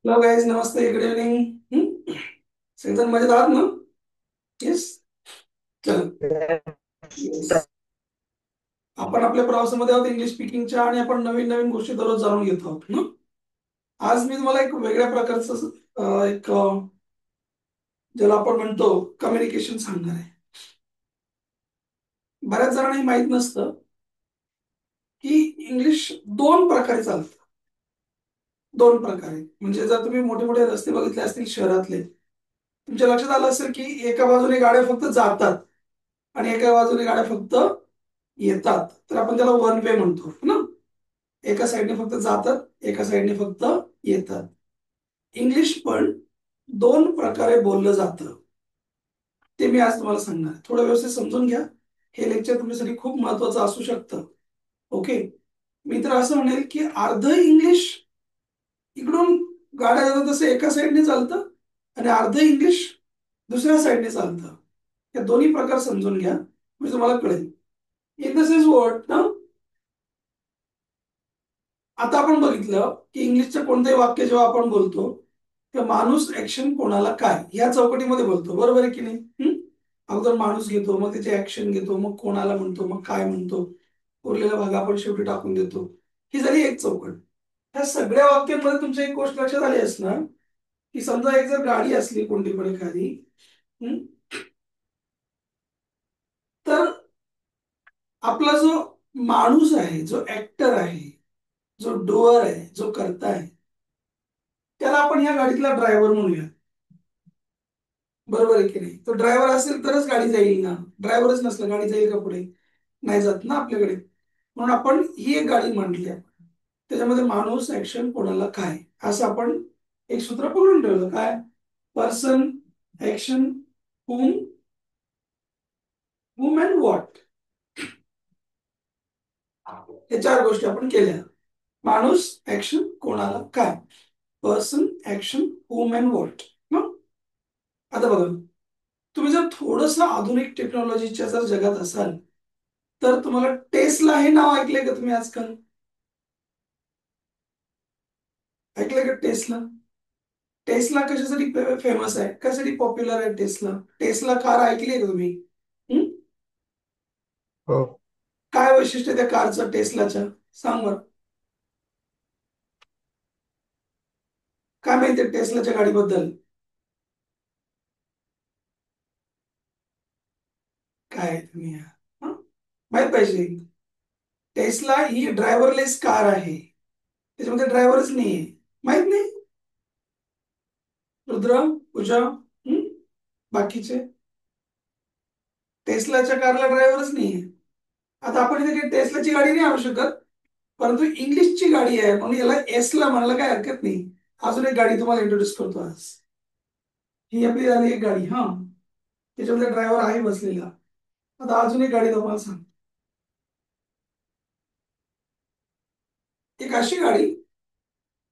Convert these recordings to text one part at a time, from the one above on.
Hello guys, नमस्ते, good evening. सगळेजण मजेत आहात ना? येस. चलो. येस. आपण आपल्या प्रवासामध्ये आहोत इंग्लिश स्पीकिंगच्या, आणि आपण नवीन नवीन गोष्टी दररोज जाणून घेत आहोत ना. आज मी तुम्हाला एक वेगळ्या प्रकारचं ज्याला आपण म्हणतो कम्युनिकेशन सांगणार आहे. बऱ्याच जणांना हे माहित नसतं की इंग्लिश दोन प्रकारे चालतं. दोन प्रकारे म्हणजे जर तुम्ही मोठे मोठे रस्ते बघितले असतील शहरातले, तुमच्या लक्षात आलं असेल की एका बाजूने गाड्या फक्त जातात आणि एका बाजूने गाड्या फक्त येतात. तर आपण त्याला वन वे म्हणतो ना. एका साईडने फक्त जातात, एका साईडने फक्त येतात. इंग्लिश पण दोन प्रकारे बोललं जातं. ते मी आज तुम्हाला सांगणार आहे. थोडं व्यवस्थित समजून घ्या. हे लेक्चर तुमच्यासाठी खूप महत्वाचं असू शकतं. ओके. मी तर असं म्हणेल की अर्ध इंग्लिश इकडून गाड्या जातात तसं एका साईडने चालतं, आणि अर्ध इंग्लिश दुसऱ्या साईडने चालतं. या दोन्ही प्रकार समजून घ्या म्हणजे तुम्हाला कळेल. इन द सेन्स व्हॉट ना. आता आपण बघितलं की इंग्लिशचं कोणतंही वाक्य जेव्हा आपण बोलतो तेव्हा माणूस ऍक्शन कोणाला काय या चौकटीमध्ये बोलतो, बरोबर आहे की नाही? अगोदर माणूस घेतो, मग त्याची ऍक्शन घेतो, मग कोणाला म्हणतो, मग काय म्हणतो, उरलेला भाग आपण शेवटी टाकून देतो. ही झाली एक चौकट. ह्या सगळ्या वाक्यांमध्ये तुमच्या एक गोष्ट लक्षात आली असणार की समजा एक जर गाडी असली कोणती पण एखादी, हम्म, तर आपला जो माणूस आहे, जो ऍक्टर आहे, जो डोअर आहे, जो करता आहे, त्याला आपण ह्या गाडीतला ड्रायव्हर म्हणूया. बरोबर आहे की नाही? तो ड्रायव्हर असेल तरच गाडी जाईल ना. ड्रायव्हरच नसला गाडी जाईल का पुढे? नाही जात ना आपल्याकडे. म्हणून आपण ही एक गाडी म्हटली आपण. त्याच्यामध्ये माणूस, ऍक्शन, कोणाला काय, असं आपण एक सूत्र पकडून ठेवलं. काय? Person, action, hmm, hmm and what. हे चार गोष्टी आपण केल्या. माणूस, ऍक्शन, कोणाला काय, person, action, hmm and what. आता बघा, तुम्ही जर थोडस आधुनिक टेक्नॉलॉजीच्या जर जगात असाल तर तुम्हाला टेस्ला हे नाव ऐकलंय का तुम्ही आजकाल? ऐकलंय का टेस्ला? टेस्ला कशासाठी फेमस आहे, कशासाठी पॉप्युलर आहे टेस्ला? टेस्ला कार ऐकली आहे का तुम्ही? हं? हो. काय वैशिष्ट्य आहे त्या कारचं, टेस्लाच्या? सांग बरं. काय माहितीये टेस्लाच्या गाडीबद्दल? काय तुम्ही हं? माहित पाहिजे. टेस्ला ही ड्रायव्हरलेस कार आहे. त्याच्यामध्ये ड्रायव्हरच नाहीये. माहित नाही? रुद्र, पूजा, बाकीचे? टेस्लाच्या कारला ड्रायव्हरच नाहीये. आता आपण इथे काही टेस्लाची गाडी नाही आणू शकत, परंतु इंग्लिशची गाडी आहे म्हणून याला एसला म्हणायला काय हरकत नाही. अजून एक गाडी तुम्हाला इंट्रोड्यूस करतो आज. ही आपली झाली एक गाडी, हा. त्याच्यामध्ये ड्रायव्हर आहे बसलेला. आता अजून एक गाडी तुम्हाला सांग. एक अशी गाडी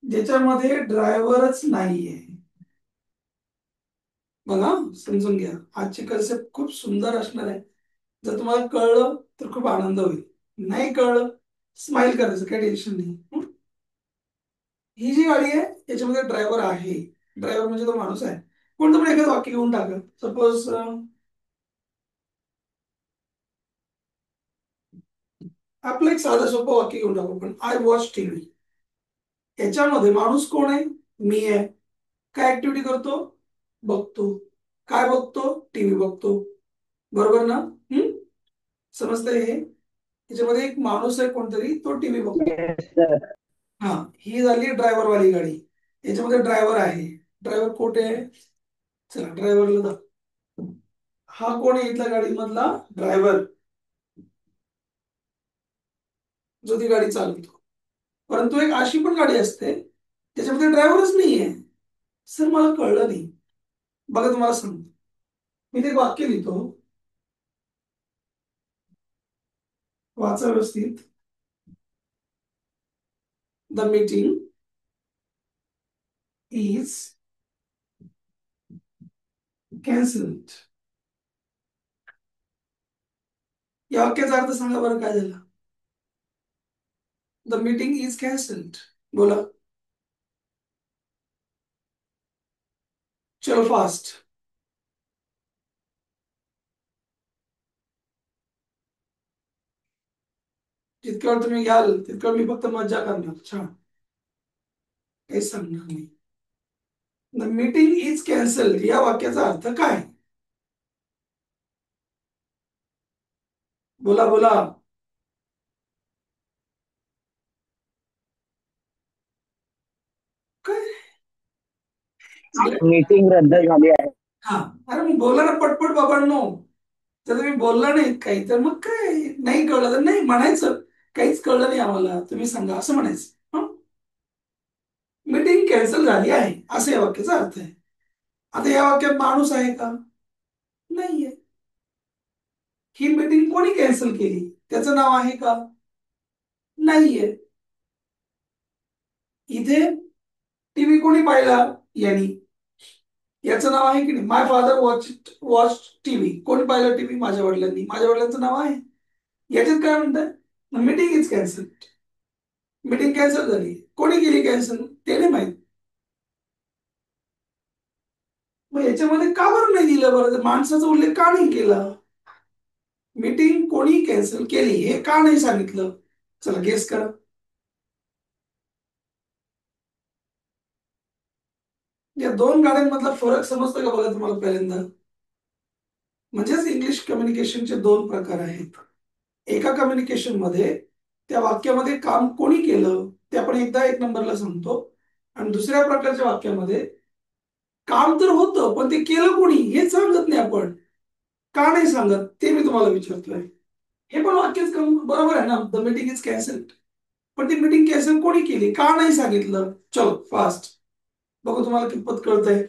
ज्याच्यामध्ये ड्रायव्हरच नाहीये. बघा, समजून घ्या. आजची कन्सेप्ट खूप सुंदर असणार आहे. जर तुम्हाला कळलं तर खूप आनंद होईल. नाही कळलं, स्माइल करायचं, काही टेन्शन नाही. ही जी गाडी आहे याच्यामध्ये ड्रायव्हर आहे. ड्रायव्हर म्हणजे तो माणूस आहे. कोणतं पण एखादं वाक्य घेऊन टाका. सपोज आपलं एक साधं सोपं वाक्य घेऊन टाकू, पण आय वॉच टीव्ही. याच्यामध्ये माणूस कोण आहे? मी आहे. काय ऍक्टिव्हिटी करतो? बघतो. काय बघतो? टीव्ही बघतो. बरोबर ना? समजतंय हे? याच्यामध्ये एक माणूस आहे कोणतरी, तो टीव्ही बघतो. Yes sir. हा. ही झाली ड्रायव्हर वाली गाडी. याच्यामध्ये ड्रायव्हर आहे. ड्रायव्हर कुठे आहे? चला ड्रायव्हरला दाखव. हा कोण आहे इथल्या गाडीमधला? ड्रायव्हर, जो ती गाडी चालवतो. परंतु एक अशी पण गाडी असते त्याच्यामध्ये ड्रायव्हरच नाहीये. सर मला कळलं नाही. बघा तुम्हाला सांगतो. मी ते एक वाक्य लिहितो, वाचा व्यवस्थित. The meeting is cancelled. या वाक्याचा अर्थ सांगा बरं, काय झाला? The meeting is cancelled. बोला. चलो फास्ट. जितक्या वेळ तुम्ही घ्याल तितक्या वेळ मी फक्त मज्जा करणार. छान. काहीच सांगणार नाही. द मीटिंग इज कॅन्सल या वाक्याचा अर्थ काय? बोला बोला. काय? मीटिंग रद्द झाली आहे. हा. अरे मग बोला ना पटपट बाबांनो. जर तुम्ही बोलला नाही काही तर मग काय, नाही कळलं तर नाही म्हणायचं. काहीच कळलं नाही आम्हाला, तुम्ही सांगा असं म्हणायचं. मीटिंग कॅन्सल झाली आहे असं या वाक्याचा अर्थ आहे. आता या वाक्यात माणूस आहे का? नाहीये. ही मीटिंग कोणी कॅन्सल केली त्याचं नाव आहे का? नाहीये. इथे टीव्ही कोणी पाहिला? यांनी. याचं नाव आहे की नाही? माय फादर वॉच टीव्ही. कोणी पाहिलं टीव्ही? माझ्या वडिलांनी. माझ्या वडिलांचं नाव आहे. याच्यात काय म्हणतात? Meeting is cancel. Meeting cancel झाली. कोणी केली कॅन्सल ते नाही माहित. मग याच्यामध्ये का बरं नाही दिलं? बरं माणसाचा उल्लेख का नाही केला? मीटिंग कोणी कॅन्सल केली हे का नाही सांगितलं? चला गेस करा. या दोन गाड्यांमधला फरक समजतो का बघा तुम्हाला पहिल्यांदा? म्हणजेच इंग्लिश कम्युनिकेशनचे दोन प्रकार आहेत. एका कम्युनिकेशन मध्ये त्या वाक्यामध्ये काम कोणी केलं ते आपण एकदा एक नंबरला सांगतो, आणि दुसऱ्या प्रकारच्या वाक्यामध्ये काम तर होतं पण ते केलं कोणी हेच सांगत नाही आपण. का नाही सांगत ते मी तुम्हाला विचारतोय. हे पण वाक्यच बरोबर आहे ना, द मीटिंग इज कॅन्सल्ड. पण ती मीटिंग कॅन्सल कोणी केली का नाही सांगितलं? चलो फास्ट. बघू तुम्हाला कितपत कळतंय.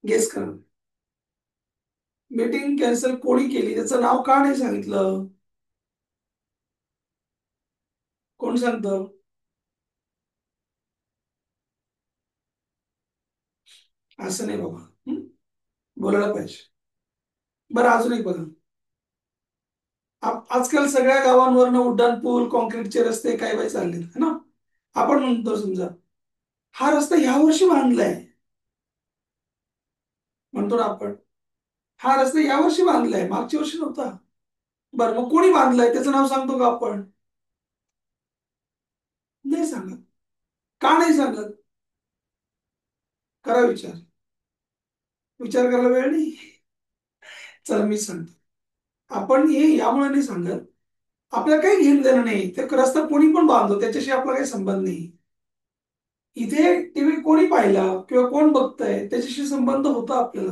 गेस करा. मीटिंग कॅन्सल कोणी केली त्याचं नाव का नाही सांगितलं? कोण सांगतं? असं नाही बाबा. बोलायला पाहिजे. बरं अजून एक बघा. आजकाल सगळ्या गावांवरनं उड्डाण पूल कॉन्क्रीटचे रस्ते काय काय चाललेत है ना. आपण म्हणतो समजा हा रस्ता ह्या वर्षी बांधलाय, म्हणतो ना आपण. हा रस्ता या वर्षी बांधलाय, मागच्या वर्षी नव्हता. बरं मग कोणी बांधलाय त्याचं नाव सांगतो का आपण? नाही सांगत. का नाही सांगत? करा विचार. विचार करायला वेळ नाही. चला मी सांगतो. आपण हे यामुळे नाही सांगत, आपल्याला काही घेणं देणं नाही ते रस्ता कोणी पण बांधतो त्याच्याशी आपला काही संबंध नाही. इथे टीव्ही कोणी पाहिला किंवा कोण बघतंय त्याच्याशी संबंध होता आपल्याला,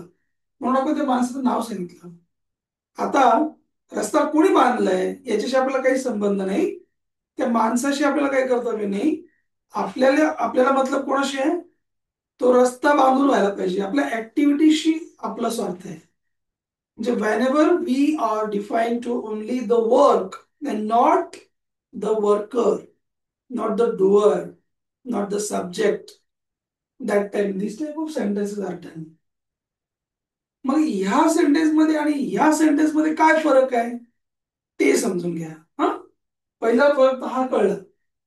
म्हणून आपण त्या माणसाचं नाव सांगितलं. आता रस्ता कोणी बांधलाय याच्याशी आपल्याला काही संबंध नाही, त्या माणसाशी आपल्याला काही कर्तव्य नाही. आपल्याला आपल्याला मतलब कोणाशी आहे? तो रस्ता बांधून व्हायला पाहिजे. आपल्या ऍक्टिव्हिटीशी आपला स्वार्थ आहे. म्हणजे whenever we are defined to only the work and not the worker, not the doer, not the subject, that time these type of sentences are done. मग ह्या सेंटेन्स मध्ये आणि ह्या सेंटेन्स मध्ये काय फरक आहे ते समजून घ्या. हा. पहिला फरक हा कळला.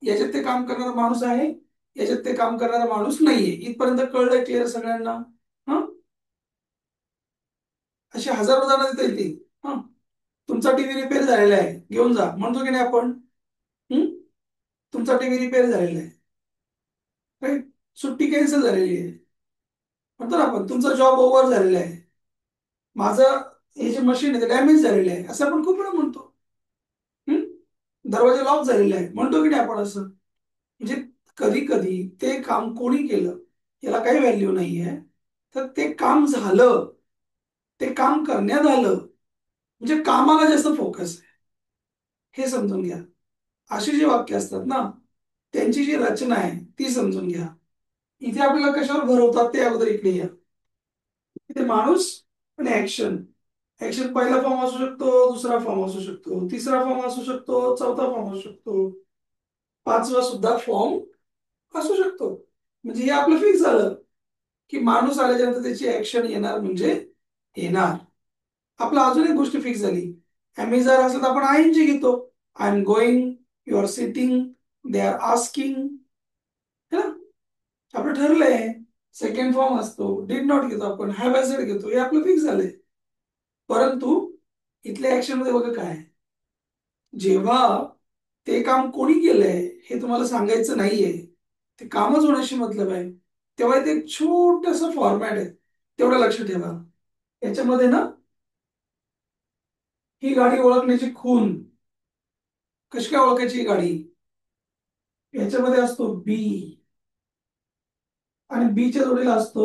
याच्यात ते काम करणारा माणूस आहे, याच्यात ते काम करणारा माणूस नाहीये. इथपर्यंत कळलंय क्लिअर सगळ्यांना? हा. अशी हजारो उदाहरणं देता येतील. हा. तुमचा टीव्ही रिपेअर झालेला आहे घेऊन जा म्हणतो की नाही आपण? हम्म. तुमचा टीव्ही रिपेअर झालेला आहे, राईट. सुट्टी कॅन्सल झालेली आहे म्हणतो ना आपण. तुमचा जॉब ओव्हर झालेला आहे, माझं हे जे मशीन आहे ते डॅमेज झालेलं आहे असं आपण खूप वेळा म्हणतो. दरवाजा लॉक झालेला आहे म्हणतो की नाही आपण असं. म्हणजे कधी कधी ते काम कोणी केलं याला काही व्हॅल्यू नाहीये, तर ते काम झालं, ते काम करण्यात आलं, म्हणजे कामाला जास्त फोकस आहे. हे समजून घ्या. अशी जी वाक्य असतात ना त्यांची जी रचना आहे ती समजून घ्या. इथे आपल्याला कशावर भर होतात ते अगोदर इकडे या. इथे माणूस आणि ऍक्शन. ऍक्शन पहिला फॉर्म असू शकतो, दुसरा फॉर्म असू शकतो, तिसरा फॉर्म असू शकतो, चौथा फॉर्म असू शकतो, पाचवा सुद्धा फॉर्म असू शकतो. म्हणजे हे आपलं फिक्स झालं की माणूस आल्याच्यानंतर त्याची ऍक्शन येणार म्हणजे येणार. आपलं अजून एक गोष्ट फिक्स झाली. आम्ही जर असलं तर आपण आय एन जी घेतो. I am going, you are sitting, they are asking, है ना. आपलं ठरलंय. सेकंड फॉर्म असतो, डिड नॉट घेतो आपण, हॅव हॅझड घेतो, हे आपलं फिक्स झालंय. परंतु इथल्या ऍक्शन मध्ये बघा काय आहे. जेव्हा ते काम कोणी केलंय हे तुम्हाला सांगायचं नाहीये, ते कामच होण्याशी मतलब आहे, तेव्हा इथे एक छोटस फॉर्मॅट आहे, तेवढं लक्ष ठेवा. याच्यामध्ये ना, ही गाडी ओळखण्याची खून, कशी काय ओळखायची ही गाडी, याच्यामध्ये असतो बी, आणि बीच्या जोडीला असतो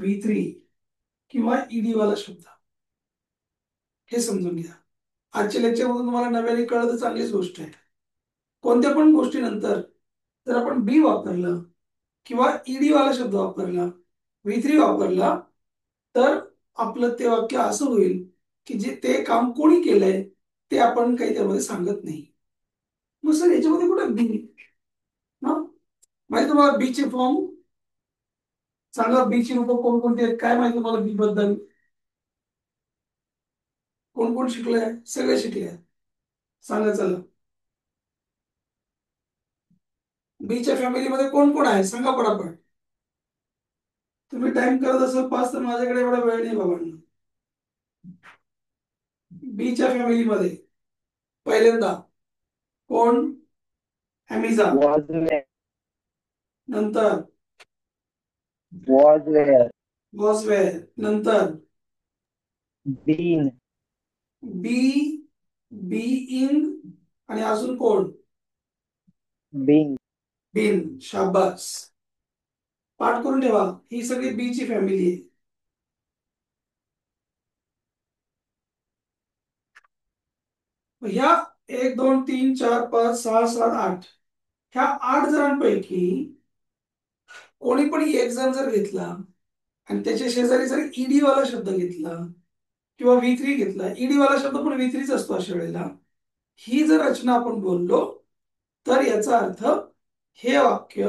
V3 किंवा ईडी वाला शब्द. हे समजून घ्या. आजच्या लेक्चरमधून तुम्हाला नव्याने कळलं तर चांगलीच गोष्ट आहे. कोणत्या पण गोष्टीनंतर जर आपण बी वापरलं किंवा ईडी वाला शब्द वापरला, V3 वापरला, तर आपलं ते वाक्य असं होईल की जे ते काम कोणी केलंय ते आपण काही त्यामध्ये सांगत नाही. मग सर याच्यामध्ये कुठे बी ना, माहिती तुम्हाला बीचे फॉर्म सांगा, बीची रूप कोणकोणती आहेत, काय माहिती तुम्हाला बी बद्दल, कोण कोण शिकलंय, सगळे शिकले आहेत. सांगा चला. बीच्या फॅमिलीमध्ये कोण कोण आहे सांगा पटापट. तुम्ही टाइम करत असाल पास, तर माझ्याकडे एवढा वेळ नाही बाबांना. बीच्या फॅमिलीमध्ये पहिल्यांदा कोण, ॲमिझा. was where, नंतर was where, बॉसवेअर. नंतर been, बी, बीइंग, आणि अजून कोण, being, बिन. शाबास, पाठ करून ठेवा. ही सगळी बी ची फॅमिली आहे. मग ह्या 1 2 3 4 5 6 7 8, ह्या 8 जणांपैकी कोणी पण एक जण जर घेतला आणि त्याच्या शेजारी जर ईडी वाला शब्द घेतला किंवा V3 घेतला, ईडी वाला शब्द पण V3च असतो अशा वेळेला, ही जर रचना आपण बोललो, तर याचा अर्थ हे वाक्य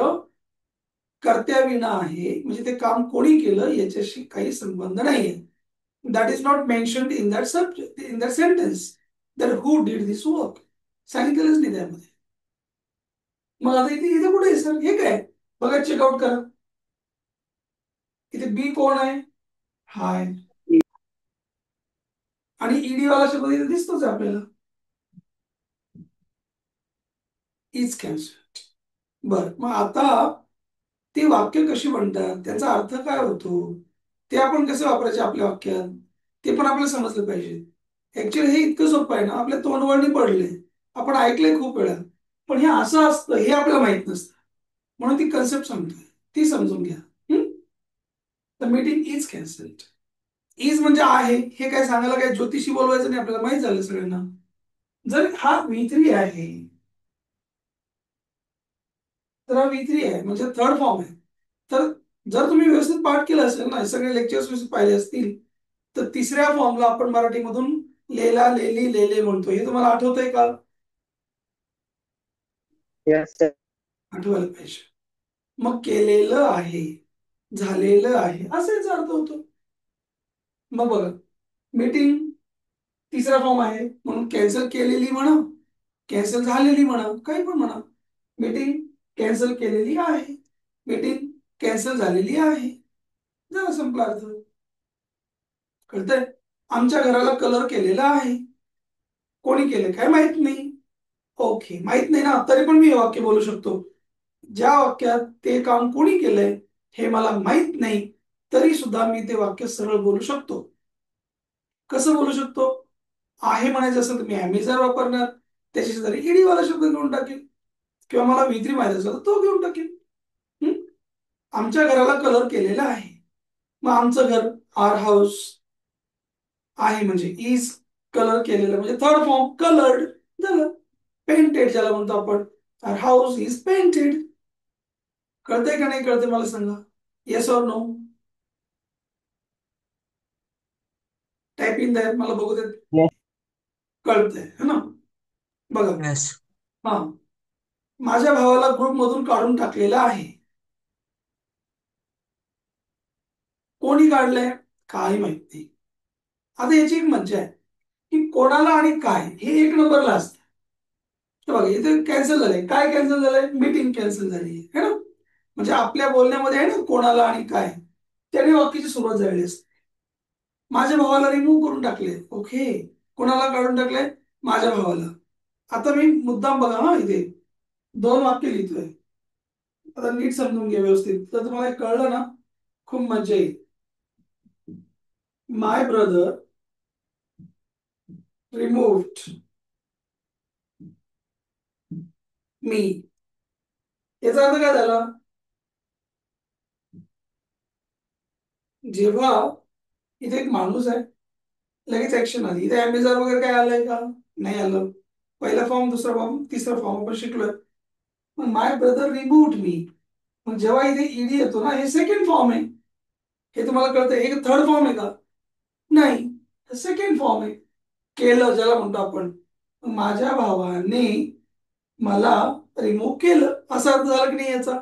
कर्त्याविना आहे, म्हणजे ते काम कोणी केलं याच्याशी काही संबंध नाहीये. That is not mentioned in that subject, in that sentence, that who did this work, सांगितलेलंच नाही त्यामध्ये. मग आता इथे इथे कुठे आहे सर, हे काय, बघा चेकआउट करा. इथे बी कोण आहे, हाय, आणि ईडी वाला शब्द इथे दिसतोच आहे आपल्याला, इज कॅन्सल. बर, मग आता ती वाक्य कशी बनतात, त्याचा अर्थ काय होतो, ते आपण कसे वापरायचे आपल्या वाक्यात, ते पण आपल्याला समजलं पाहिजे. ऍक्च्युअली हे इतकं सोपं आहे ना, आपल्या तोंडवळणी पडले, आपण ऐकलंय खूप वेळा, पण हे असं असतं हे आपल्याला माहित नसतं. म्हणून ती कन्सेप्ट सांगतोय, ती समजून घ्या. The meeting is cancelled. Is म्हणजे आहे, हे काय सांगायला काय ज्योतिषी बोलवायचं नाही, आपल्याला माहित झालं सगळ्यांना. जर हा V3 आहे, तर हा V3 आहे म्हणजे थर्ड फॉर्म आहे. तर जर तुम्ही व्यवस्थित पाठ केलं असेल ना, सगळे लेक्चर्स व्यवस्थित पाहिले असतील, तर तिसऱ्या फॉर्मला आपण मराठीमधून लेला, लेली, लेले म्हणतो. हे तुम्हाला आठवतंय का, yes, sir. आठवायला पाहिजे. मग केलेलं आहे, झालेलं आहे, असा याचा अर्थ होतो. मग बघा, मीटिंग तिसरा फॉर्म आहे म्हणून कॅन्सल केलेली म्हणा, कॅन्सल झालेली म्हणा, काही पण म्हणा. मीटिंग कॅन्सल केलेली आहे, मीटिंग कॅन्सल झालेली आहे, झाला संपला अर्थ. कळतंय. आमच्या घराला कलर केलेला आहे, कोणी केलं काय माहित नाही. ओके, माहित नाही ना, तरी पण मी हे वाक्य बोलू शकतो. ज्या वाक्यात ते काम कोणी केलंय हे मला माहित नाही, तरी सुद्धा मी ते वाक्य सरळ बोलू शकतो. कसं बोलू शकतो, आहे म्हणायचं असेल तर मी ॲमेझॉन वापरणार, त्याच्या शेजारी ईडी वाला शब्द घेऊन टाकेल, किंवा मला V3 माहिती असेल तर तो घेऊन टाकेल. हम्म? आमच्या घराला कलर केलेला आहे, मग आमचं घर, आर हाऊस, आहे म्हणजे इज, कलर केलेलं म्हणजे थर्ड फॉर्म कलर्ड, झालं. पेंटेड ज्याला म्हणतो आपण, आर हाऊस इज पेंटेड. कळतंय का नाही कळतंय मला सांगा, yes or no. Type in द्या, मला बघू देत. Yes, कळतंय है ना. बघा, Yes. हा, माझ्या भावाला ग्रुप मधून काढून टाकलेला आहे, कोणी काढलंय काही माहित नाही. आता याची एक मज्जा आहे की कोणाला आणि काय हे एक नंबरला असतं. हे बघा इथे कॅन्सल झालंय. काय कॅन्सल झालंय? मीटिंग कॅन्सल झाली है ना. म्हणजे आपल्या बोलण्यामध्ये आहे ना कोणाला आणि काय, त्याने वाक्याची सुरुवात झालेली असते. माझ्या भावाला रिमूव्ह करून टाकले. ओके. कोणाला काढून टाकले? माझ्या भावाला. आता मी मुद्दाम बघा हा इथे दोन वाक्य लिहितोय. आता नीट समजून घ्या व्यवस्थित, तर तुम्हाला हे कळलं ना खूप मजा येईल. माय ब्रदर रिमूव्ड मी. याचा अर्थ काय झाला? जेव्हा इथे एक माणूस आहे, लगेच ऍक्शन आली. इथे अमेझॉन वगैरे काय आलंय का? नाही आलं. पहिला फॉर्म, दुसरा फॉर्म, तिसरा फॉर्म आपण शिकलोय. मग माय ब्रदर रिमूव्ड मी. मग जेव्हा इथे ईडी येतो ना, हे सेकंड फॉर्म आहे. हे तुम्हाला कळतं. हे थर्ड फॉर्म आहे का? नाही. सेकंड फॉर्म आहे. केलं ज्याला म्हणतो आपण. माझ्या भावाने मला रिमूव्ह केलं, असा अर्थ झाला की नाही याचा?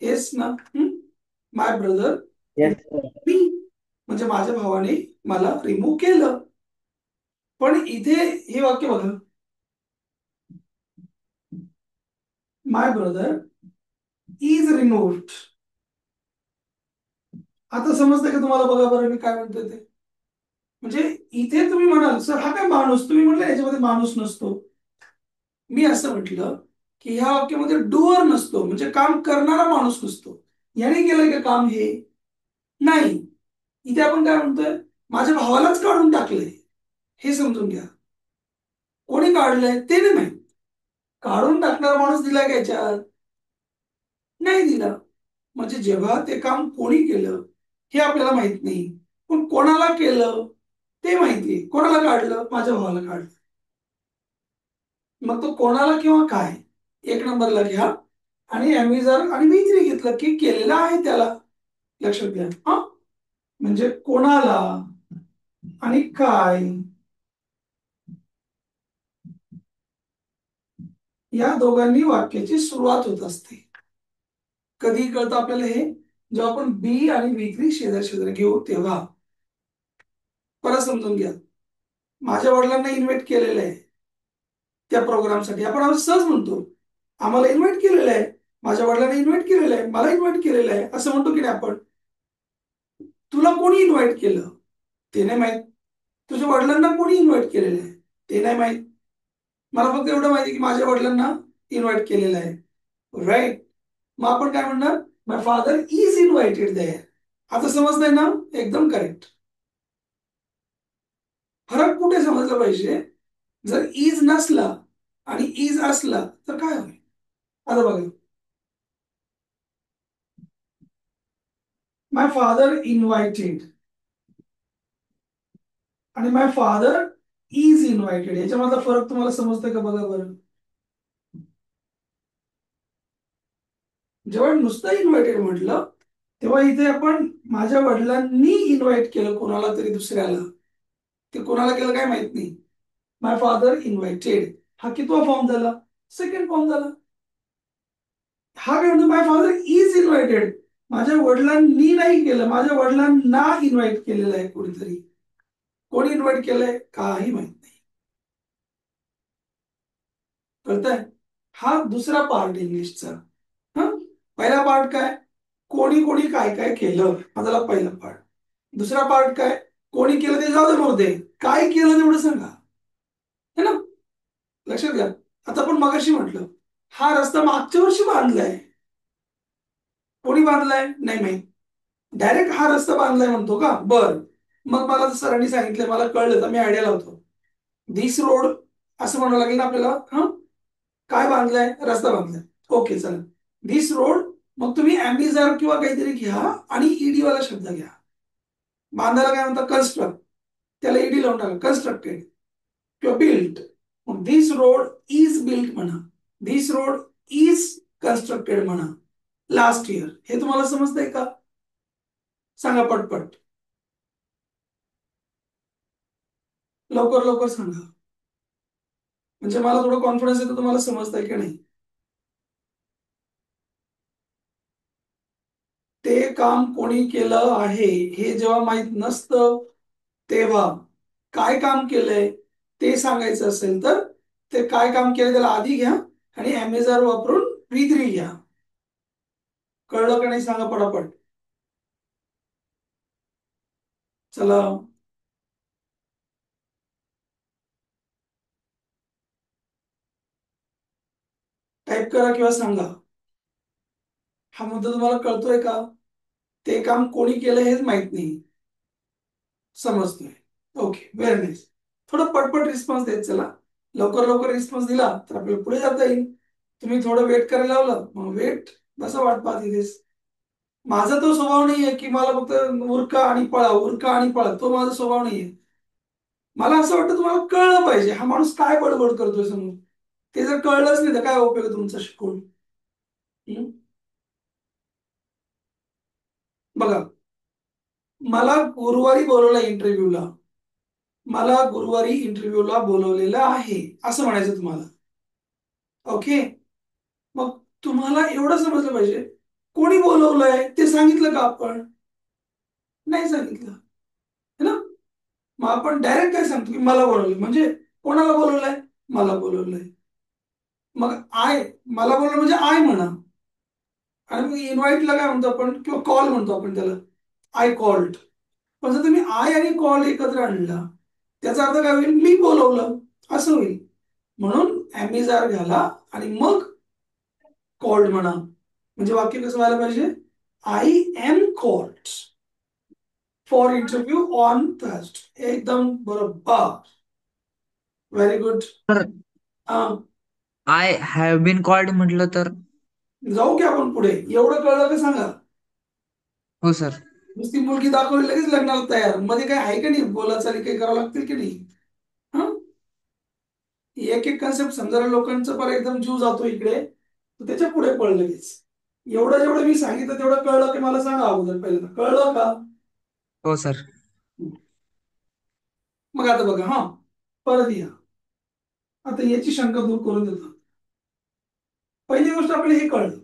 येस ना. माय ब्रदर येस सर. मी, म्हणजे माझ्या भावाने मला रिमूव्ह केलं. पण इथे हे वाक्य बघा, माय ब्रदर इज रिमूव्ड. आता समजतंय का तुम्हाला? बघा बरं मी काय म्हणतोय ते. म्हणजे इथे तुम्ही म्हणाल सर हा काय माणूस, तुम्ही म्हटलं याच्यामध्ये माणूस नसतो. मी असं म्हटलं की ह्या वाक्यामध्ये डुअर नसतो, म्हणजे काम करणारा माणूस नसतो. याने केलं का काम? हे नाही. इथे आपण काय म्हणतोय? माझ्या भावालाच काढून टाकलंय. हे समजून घ्या. कोणी काढलंय ते नाही माहित. काढून टाकणारा माणूस दिलाय का याच्यात? नाही दिला. म्हणजे जेव्हा ते काम कोणी केलं हे आपल्याला माहित नाही, पण कोणाला केलं ते माहितीये. कोणाला काढलं? माझ्या भावाला काढलं. मग तो कोणाला किंवा काय, एक नंबरला घ्या. आणि अमेझॉन आणि मी जरी घेतलं की केलेलं आहे त्याला. लक्षात घ्या हा. म्हणजे कोणाला आणि काय या दोघांनी वाक्याची सुरुवात होत असते. कधी कळतं आपल्याला हे? जेव्हा आपण बी आणि बी थ्री शेजारी शेजारी घेऊ तेव्हा. परत समजून घ्या. माझ्या वडिलांना इन्व्हाइट केलेलं आहे त्या प्रोग्रामसाठी. आपण सहज म्हणतो आम्हाला इन्व्हाइट केलेलं आहे, माझ्या वडिलांना इन्व्हाइट केलेलं आहे, मला इन्व्हाइट केलेलं आहे, असं म्हणतो की नाही आपण? तुला कोणी इन्व्हाइट केलं ते नाही माहित. तुझ्या वडिलांना कोणी इन्व्हाइट केलेलं आहे ते नाही माहित. मला फक्त एवढं माहिती की माझ्या वडिलांना इन्व्हाइट केलेलं आहे. राईट. मग आपण काय म्हणणार? माय फादर इज इन्व्हाइटेड देअर. आता समजतंय ना? एकदम करेक्ट. फरक कुठे समजला पाहिजे? जर इज नसला आणि इज असला तर काय होईल? आता बघा, माय फादर इन्व्हायटेड आणि माय फादर इज इन्व्हायटेड, याच्यामधला फरक तुम्हाला समजतोय का? बघा बरं. जेव्हा नुसतं इन्व्हायटेड म्हटलं तेव्हा इथे आपण माझ्या वडिलांनी इन्व्हाइट केलं कोणाला तरी दुसऱ्याला. ते कोणाला केलं काय माहित नाही. माय फादर इन्व्हायटेड हा कितवा फॉर्म झाला? सेकंड फॉर्म झाला. हा काय म्हणतो? माय फादर इज इन्व्हायटेड. माझ्या वडिलांनी नाही केलं, माझ्या वडिलांना इन्व्हाइट केलेलं आहे कोणीतरी. कोणी इन्व्हाइट केलंय काही माहित नाही. कळतंय? हा दुसरा पार्ट इंग्लिशचा. हा. पहिला पार्ट काय? कोणी कोणी काय काय केलं, हा झाला पहिला पार्ट. दुसरा पार्ट काय? कोणी केलं ते जाऊ दे, नव्हते काय केलं तेवढं सांगा, है ना. लक्षात घ्या. आता आपण मगाशी म्हटलं हा रस्ता मागच्या वर्षी बांधलाय. कोणी बांधलाय नाही माहित. डायरेक्ट हा रस्ता बांधलाय म्हणतो का? बर. मग मला सरांनी सांगितलं, मला कळलं, तर मी आयडिया लावतो. दिस रोड असं म्हणावं लागेल ना आपल्याला. हा. काय बांधलाय? रस्ता बांधलाय. ओके चला. दिस रोड. मग तुम्ही अॅम्बिजार किंवा काहीतरी घ्या आणि ईडी वाला शब्द घ्या. बांधायला काय म्हणतात? कन्स्ट्रक्ट. त्याला ईडी लावून टाका. कन्स्ट्रक्टेड किंवा बिल्ट. मग दिस रोड इज बिल्ट म्हणा, दिस रोड इज कन्स्ट्रक्टेड म्हणा लास्ट इयर. हे तुम्हाला समजतंय का? सांगा पटपट. लवकर लवकर सांगा, म्हणजे मला थोडं कॉन्फिडन्स येतो तुम्हाला समजतंय की नाही. ते काम कोणी केलं आहे हे जेव्हा माहित नसतं तेव्हा काय काम केलंय ते सांगायचं असेल तर ते काय काम केलं त्याला आधी घ्या आणि अमेझॉन वापरून V3 घ्या. कळलं का नाही सांगा पटापट. चला टाईप करा किंवा सांगा. हा मुद्दा तुम्हाला कळतोय का? ते काम कोणी केलं हेच माहित नाही. समजतोय. Okay very nice. थोडं पटपट रिस्पॉन्स देत चला. लवकर लवकर रिस्पॉन्स दिला तर आपल्याला पुढे जाता येईल. तुम्ही थोडं वेट करायला लावलं मग वेट बसा वाट पाहत इथेच. माझा तो स्वभाव नाहीये की मला फक्त उरका आणि पळा उरका आणि पळा, तो माझा स्वभाव नाहीये. मला असं वाटतं तुम्हाला कळलं पाहिजे हा माणूस काय बडबड करतोय समोर. ते जर कळलंच नाही तर काय उपयोग आहे तुमचा शिकून. हम्म? बघा, मला गुरुवारी बोलवलं इंटरव्ह्यूला. मला गुरुवारी इंटरव्ह्यूला बोलवलेलं आहे असं म्हणायचं तुम्हाला. ओके. मग तुम्हाला एवढं समजलं पाहिजे कोणी बोलवलंय ते सांगितलं का आपण? नाही सांगितलं है ना. मग आपण डायरेक्ट काय सांगतो की मला बोलवलंय, म्हणजे कोणाला बोलवलंय? मला बोलवलंय. मग आय, मला बोलवलं म्हणजे आय म्हणा. आणि मग इन्व्हाइटला काय म्हणतो आपण किंवा कॉल म्हणतो आपण त्याला, आय कॉल्ड. पण जर तुम्ही आय आणि कॉल एकत्र आणला त्याचा अर्थ काय होईल? मी बोलवलं असं होईल. म्हणून ॲमेझॉन घाला आणि मग कॉल्ड म्हणा. म्हणजे वाक्य कसं व्हायला पाहिजे? I am called for interview on Thursday. एकदम बरोबर. Very good. सर, हा, आय हॅव बीन कॉल्ड म्हटलं तर? जाऊ की आपण पुढे. एवढं कळलं का सांगा. हो सर. नुसती मुलगी दाखवली लगेच लग्नाला तयार, मध्ये काय आहे का नाही? बोलाचाली काही करावं लागतील की नाही? हा, एक एक कन्सेप्ट समजायला लोकांचं पर एकदम जीव जातो इकडे, तर त्याच्या पुढे पळ लगेच. एवढं जेवढं मी सांगितलं तेवढं कळलं की मला सांगा अगोदर पहिल्यांदा, कळलं का? हो सर. मग आता बघा, हा परत या. आता याची शंका दूर करून देतो. पहिली गोष्ट आपल्याला हे कळलं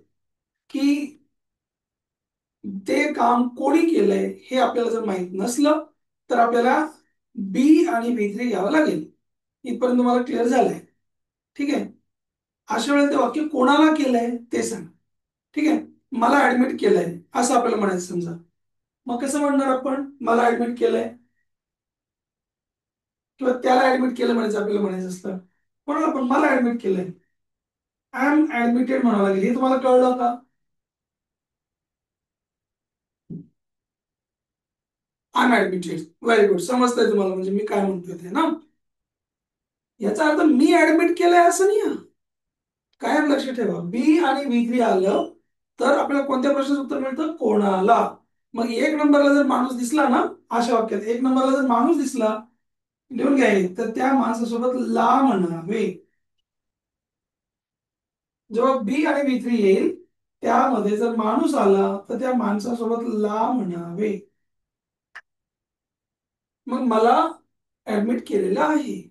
की ते काम कोणी केलंय हे आपल्याला जर माहित नसलं तर आपल्याला बी आणि B3 घ्यावं लागेल. इथपर्यंत तुम्हाला क्लिअर झालंय? ठीक आहे. अशा वेळेला ते वाक्य कोणाला केलंय ते सांग. ठीक आहे. मला ऍडमिट केलंय असं आपल्याला म्हणायचं समजा. मग कसं म्हणणार आपण? मला ऍडमिट केलंय किंवा त्याला ऍडमिट केलं म्हणायचं आपल्याला म्हणायचं असतं. म्हणून आपण मला ऍडमिट केलंय, आय एम ऍडमिटेड म्हणावं लागेल. हे तुम्हाला कळलं का? I am admitted. Very good. समजतंय तुम्हाला म्हणजे मी काय म्हणतोय ते ना. याचा अर्थ मी ऍडमिट केलंय असं नाही हा. कायम लक्ष ठेवा, बी आणि B3 आलं तर आपल्याला कोणत्या प्रश्नाचं उत्तर मिळतं? कोणाला. मग एक नंबरला जर माणूस दिसला ना, अशा वाक्यात एक नंबरला जर माणूस दिसला, लिहून घ्या हे, तर त्या माणसासोबत ला म्हणावे. जेव्हा बी आणि B3 येईल त्यामध्ये जर माणूस आला तर त्या माणसासोबत ला म्हणावे. मग मला ऍडमिट केलेलं आहे.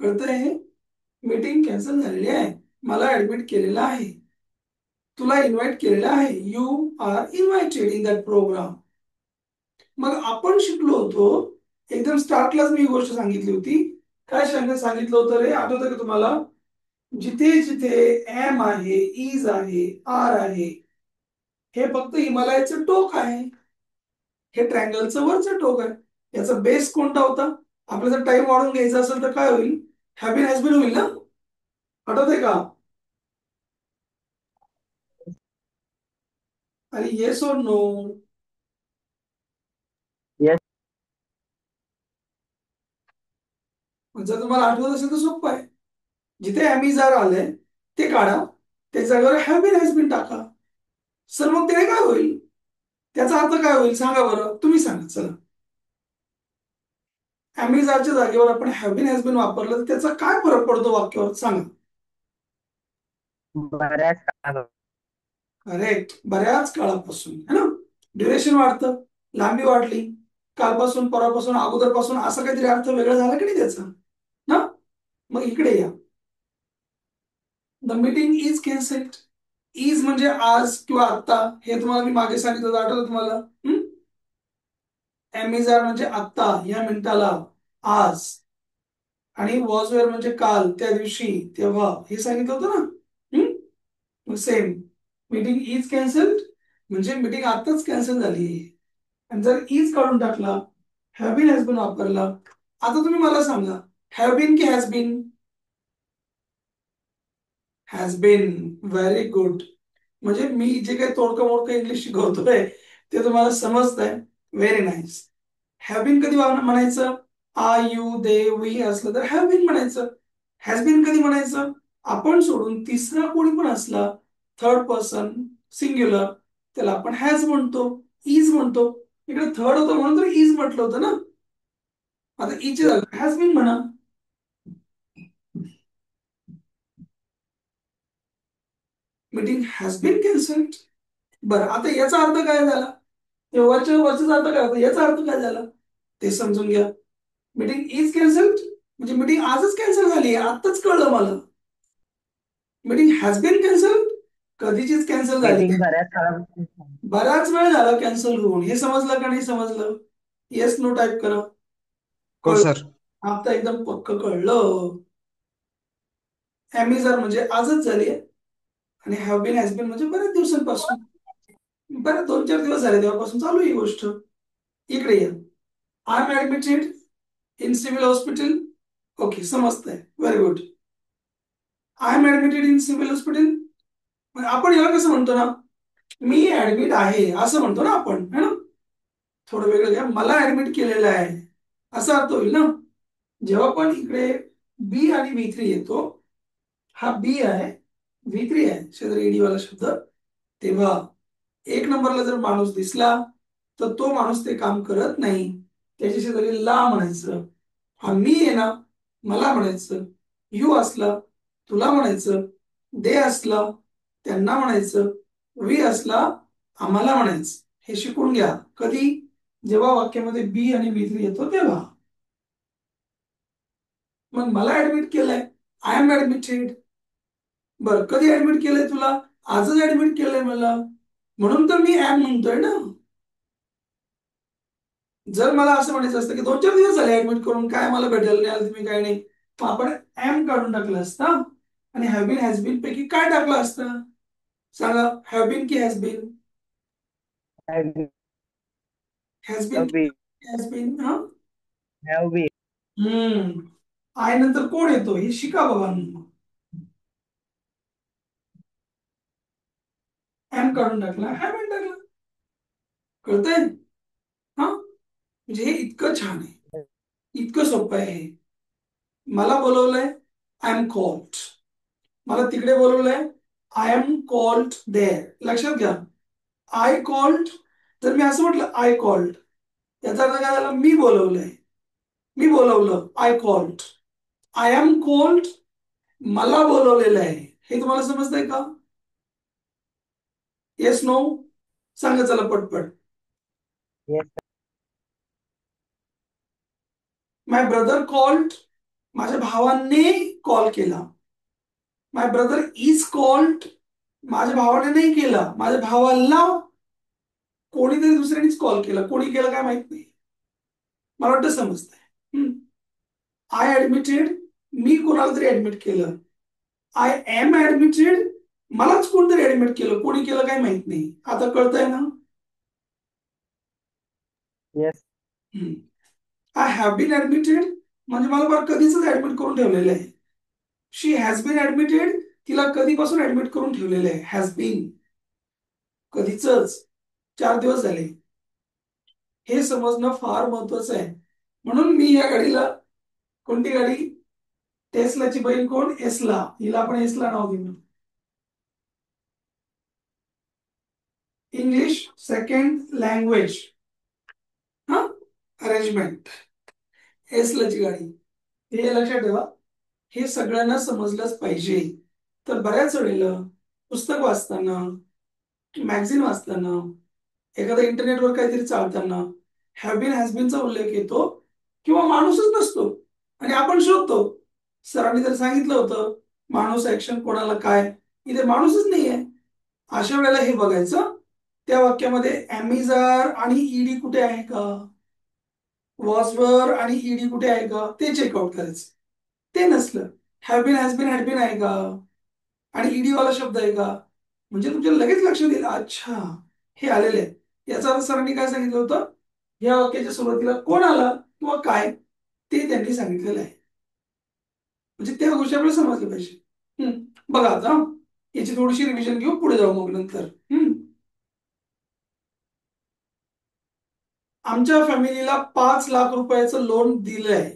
कळतंय हे? मीटिंग कॅन्सल झालेली आहे, मला ऍडमिट केलेलं आहे, तुला इन्व्हाइट केलेलं आहे, you are invited in that program. मग आपण शिकलो होतो एकदम स्टार्टलाच मी ही गोष्ट सांगितली होती. काय सांगितलं होतं रे, आठवतं का तुम्हाला? जिथे जिथे एम आहे, इज आहे, आर आहे, हे फक्त हिमालयाचं टोक आहे. हे ट्रँगलचं वरचं टोक आहे. याचा बेस कोणता होता? आपल्याला जर टाइम वाढून घ्यायचा असेल तर काय होईल? हॅव बीन हॅज बीन होईल ना. आठवतंय का? आणि येस और नो? येस. जर तुम्हाला आठवत असेल तर सोपं आहे. जिथे अमेझॉन आलंय ते काढा, त्या जागेवर हॅव बीन हॅज बीन टाका. सर मग त्याने काय होईल? त्याचा अर्थ काय होईल सांगा बरं, तुम्ही सांगा चला. अमेझॉनच्या जागेवर आपण हॅव बीन हॅज बीन वापरलं तर त्याचा काय फरक पडतो वाक्यावर सांगा. बऱ्याच काळ. करेक्ट. बऱ्याच काळापासून है ना. ड्युरेशन वाढतं, लांबी वाढली, कालपासून, परवापासून, अगोदरपासून, असं काहीतरी अर्थ वेगळा झाला की नाही त्याचा ना. मग इकडे या. The meeting is cancelled. Is म्हणजे आज किंवा आता, हे तुम्हाला मी मागे सांगितलं, आठवलं तुम्हाला? अमेझॉन म्हणजे आता, या मिनिटाला, आज. आणि वॉज वेअर म्हणजे काल, त्या दिवशी, तेव्हा, हे सांगितलं होतं ना. सेम. मीटिंग इज कॅन्सल्ड म्हणजे मीटिंग आताच कॅन्सल झाली. आणि जर इज काढून टाकला, हॅव बीन हॅज बीन वापरला. आता तुम्ही मला सांगा, हॅव बीन की has been? Has been. Very good. म्हणजे मी जे काही तोडकं मोडकं इंग्लिश शिकवतोय ते तुम्हाला समजतंय. Very nice. हॅव बीन कधी म्हणायचं? आय, यू, दे, वी असलं तर हॅव बीन म्हणायचं. हॅज बीन कधी म्हणायचं? आपण सोडून तिसरा कोणी पण असला, थर्ड पर्सन सिंग्युलर, त्याला आपण हॅज म्हणतो, इज म्हणतो. इकडे थर्ड होतं म्हणून तर इज म्हटलं होतं ना. आता इज हॅज बीन म्हणा. Meeting has been cancelled. बरं, आता याचा अर्थ काय झाला? वरच्या वरचा अर्थ काय होता, याचा अर्थ काय झाला ते समजून घ्या. मीटिंग इज कॅन्सल्ड म्हणजे मीटिंग आजच कॅन्सल झाली, आताच कळलं मला. मीटिंग हॅज बीन कॅन्सल्ड कधीचीच कॅन्सल झाली, मीटिंग बऱ्याच काळा बराच वेळ झाला कॅन्सल होऊन. हे समजलं का नाही समजलं? येस नो टाईप करा. हो कळलं? सर. आता एकदम पक्क कळलं. ॲमेझॉन म्हणजे आजच झाली आहे आणि हॅव बीन हॅज बीन म्हणजे बऱ्याच दिवसांपासून, बऱ्याच 2-4 दिवस झाले तेव्हापासून चालू आहे ही गोष्ट. इकडे या. I am admitted in civil hospital. Okay, समजतंय. Very good. I am admitted in civil hospital. आपण याला कसं म्हणतो ना, मी ऍडमिट आहे असं म्हणतो ना आपण, है ना. थोडं वेगळं घ्या. मला ऍडमिट केलेलं आहे असा अर्थ होईल ना. जेव्हा पण इकडे बी आणि V3 येतो, हा बी आहे, V3 आहे शेजारी ईडी वाला शब्द, तेव्हा एक नंबरला जर माणूस दिसला तर तो माणूस ते काम करत नाही. त्याच्या शेजारी ला म्हणायचं. हा मी आहे ना, मला म्हणायचं. यू असला तुला म्हणायचं. दे असला त्यांना म्हणायचं. वी असला आम्हाला म्हणायचं. हे शिकून घ्या. कधी? जेव्हा वाक्यामध्ये बी आणि V3 येतो तेव्हा. मग मला ऍडमिट केलंय, आय एम ऍडमिटेड. बरं, कधी ऍडमिट केलंय तुला? आजच ऍडमिट केलंय मला, म्हणून तर मी ऍम म्हणतोय ना. जर मला असं म्हणायचं असतं की 2-4 दिवस झाले ऍडमिट करून, काय मला भेटायला नाही आलं, तुम्ही काय नाही, मग आपण एम काढून टाकलं असतं. आणि हॅव बीन हॅज बीन पैकी काय टाकलं असतं सांगा? हॅव बीन की हॅज बीन? हॅज बीन की हॅज बीन? हा. Have been. आय नंतर कोण येतो हे शिका बाबा. एम काढून टाकला, हॅव बीन टाकला. कळतंय? हा, म्हणजे हे इतकं छान आहे, इतकं सोपं आहे हे. मला बोलवलंय, आय एम कॉल्ड. मला तिकडे बोलवलंय, आय एम कॉल्ड देअर. लक्षात घ्या, आय कॉल्ड. जर मी असं म्हटलं आय कॉल्ड, याचा अर्थ काय झाला? मी बोलवलंय, मी बोलवलं, I called. I am called, मला बोलवलेलं आहे. हे तुम्हाला समजतंय का? येस नो सांगा चला पटपट. येस. माय ब्रदर कॉल्ड, माझ्या भावाने कॉल केला. माय ब्रदर इज कॉल्ड, माझ्या भावाने नाही केला, माझ्या भावाला कोणीतरी दुसऱ्यानेच कॉल केला. कोणी केला काय माहित नाही, मला वाटतं समजतंय. आय ऍडमिटेड, मी कोणाला तरी ऍडमिट केलं. आय एम ऍडमिटेड, मलाच कोणतरी ऍडमिट केलं. कोणी केलं काय माहित नाही. आता कळतंय ना? Yes. I have been admitted म्हणजे मला बरं कधीच ऍडमिट करून ठेवलेलं आहे. शी हॅज बीन ऍडमिटेड, तिला कधीपासून ऍडमिट करून ठेवलेलं आहे. हॅज बीन कधीच, 4 दिवस झाले. हे समजणं फार महत्वाचं आहे. म्हणून मी या गाडीला, कोणती गाडी? टेस्लाची बहीण कोण? एस्ला. हिला आपण एस्ला नाव दिलं. इंग्लिश सेकंड लँग्वेज, हा, अरेंजमेंट, एस्लाची गाडी. हे लक्षात ठेवा. हे सगळ्यांना समजलंच पाहिजे. तर बऱ्याच वेळेला पुस्तक वाचताना, मॅगझिन वाचताना, एखाद्या इंटरनेटवर काहीतरी चालताना हॅव बीन हॅज बीनचा उल्लेख येतो किंवा माणूसच नसतो आणि आपण शोधतो. सरांनी जर सांगितलं होतं माणूस ऍक्शन कोणाला काय, इथे माणूसच नाहीये. अशा वेळेला हे बघायचं त्या वाक्यामध्ये ॲमिजार आणि ईडी कुठे आहे का, वॉजवर आणि ईडी कुठे आहे का, ते चेकआउट करायचं. ते नसलं. Have been, has been, had been आहे का आणि ईडी वाला शब्द आहे का, म्हणजे तुमच्या लगेच लक्षात येईल अच्छा हे आलेले आहे. याचा अर्थ सरांनी काय सांगितलं होतं, या वाक्याच्या सुरुवातीला कोण आला किंवा काय ते त्यांनी सांगितलेलं आहे. म्हणजे त्या गोष्टी आपल्याला समजल्या पाहिजे. बघा आता याची थोडीशी रिव्हिजन घेऊ, पुढे जाऊ मग नंतर. आमच्या फॅमिलीला 5 लाख रुपयाचं लोन दिलंय.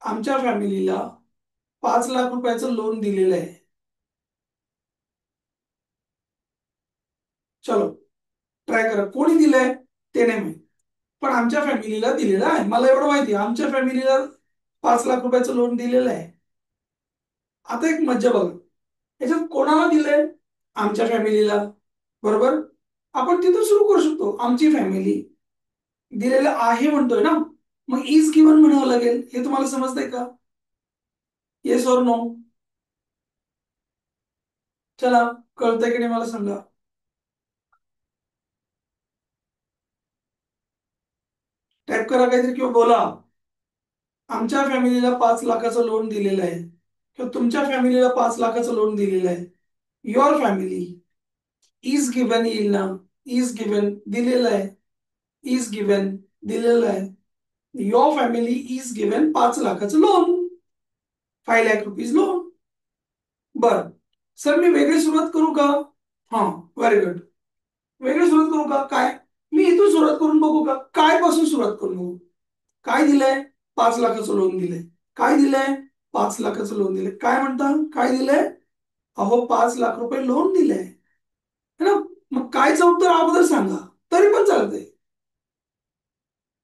आमच्या फॅमिलीला 5 लाख रुपयाचं लोन दिलेलं आहे. चलो ट्राय करा, कोणी दिलंय ते नाही माहित, पण आमच्या फॅमिलीला दिलेलं आहे. मला एवढं माहिती आहे आमच्या फॅमिलीला 5 लाख रुपयाचं लोन दिलेलं आहे. आता एक मज्जा बघा, याच्यात कोणाला दिलंय, आमच्या फॅमिलीला, बरोबर. आपण तिथून सुरू करू शकतो, आमची फॅमिली दिलेलं आहे म्हणतोय ना, मग इज गिवन म्हणावं लागेल. हे तुम्हाला समजतंय का, येस ऑर नो? चला कळतंय की नाही मला सांगा. टाईप करा काहीतरी किंवा बोला. आमच्या फॅमिलीला 5 लाखाचं लोन दिलेलं आहे किंवा तुमच्या फॅमिलीला 5 लाखाचं लोन दिलेलं आहे. युअर फॅमिली इज गिवन येईल ना, इज गिवन दिलेलं आहे, इज गिवन दिलेलं आहे. युअर फॅमिली इज गिवन 5 लाखाचं लोन, 5 लाख रुपीज लोन. बर सर मी वेगळी सुरुवात करू का? हा व्हेरी गुड. वेगळी सुरुवात करू का, काय मी इथून सुरुवात करून बघू का, काय पासून सुरुवात करून बघू. काय दिलंय, 5 लाखाचं लोन दिलंय. काय दिलंय, 5 लाखाचं लोन दिलंय. काय म्हणता, काय दिलंय, अहो 5 लाख रुपये लोन दिलंय है ना. मग कायचं उत्तर अगोदर सांगा तरी पण चालतंय.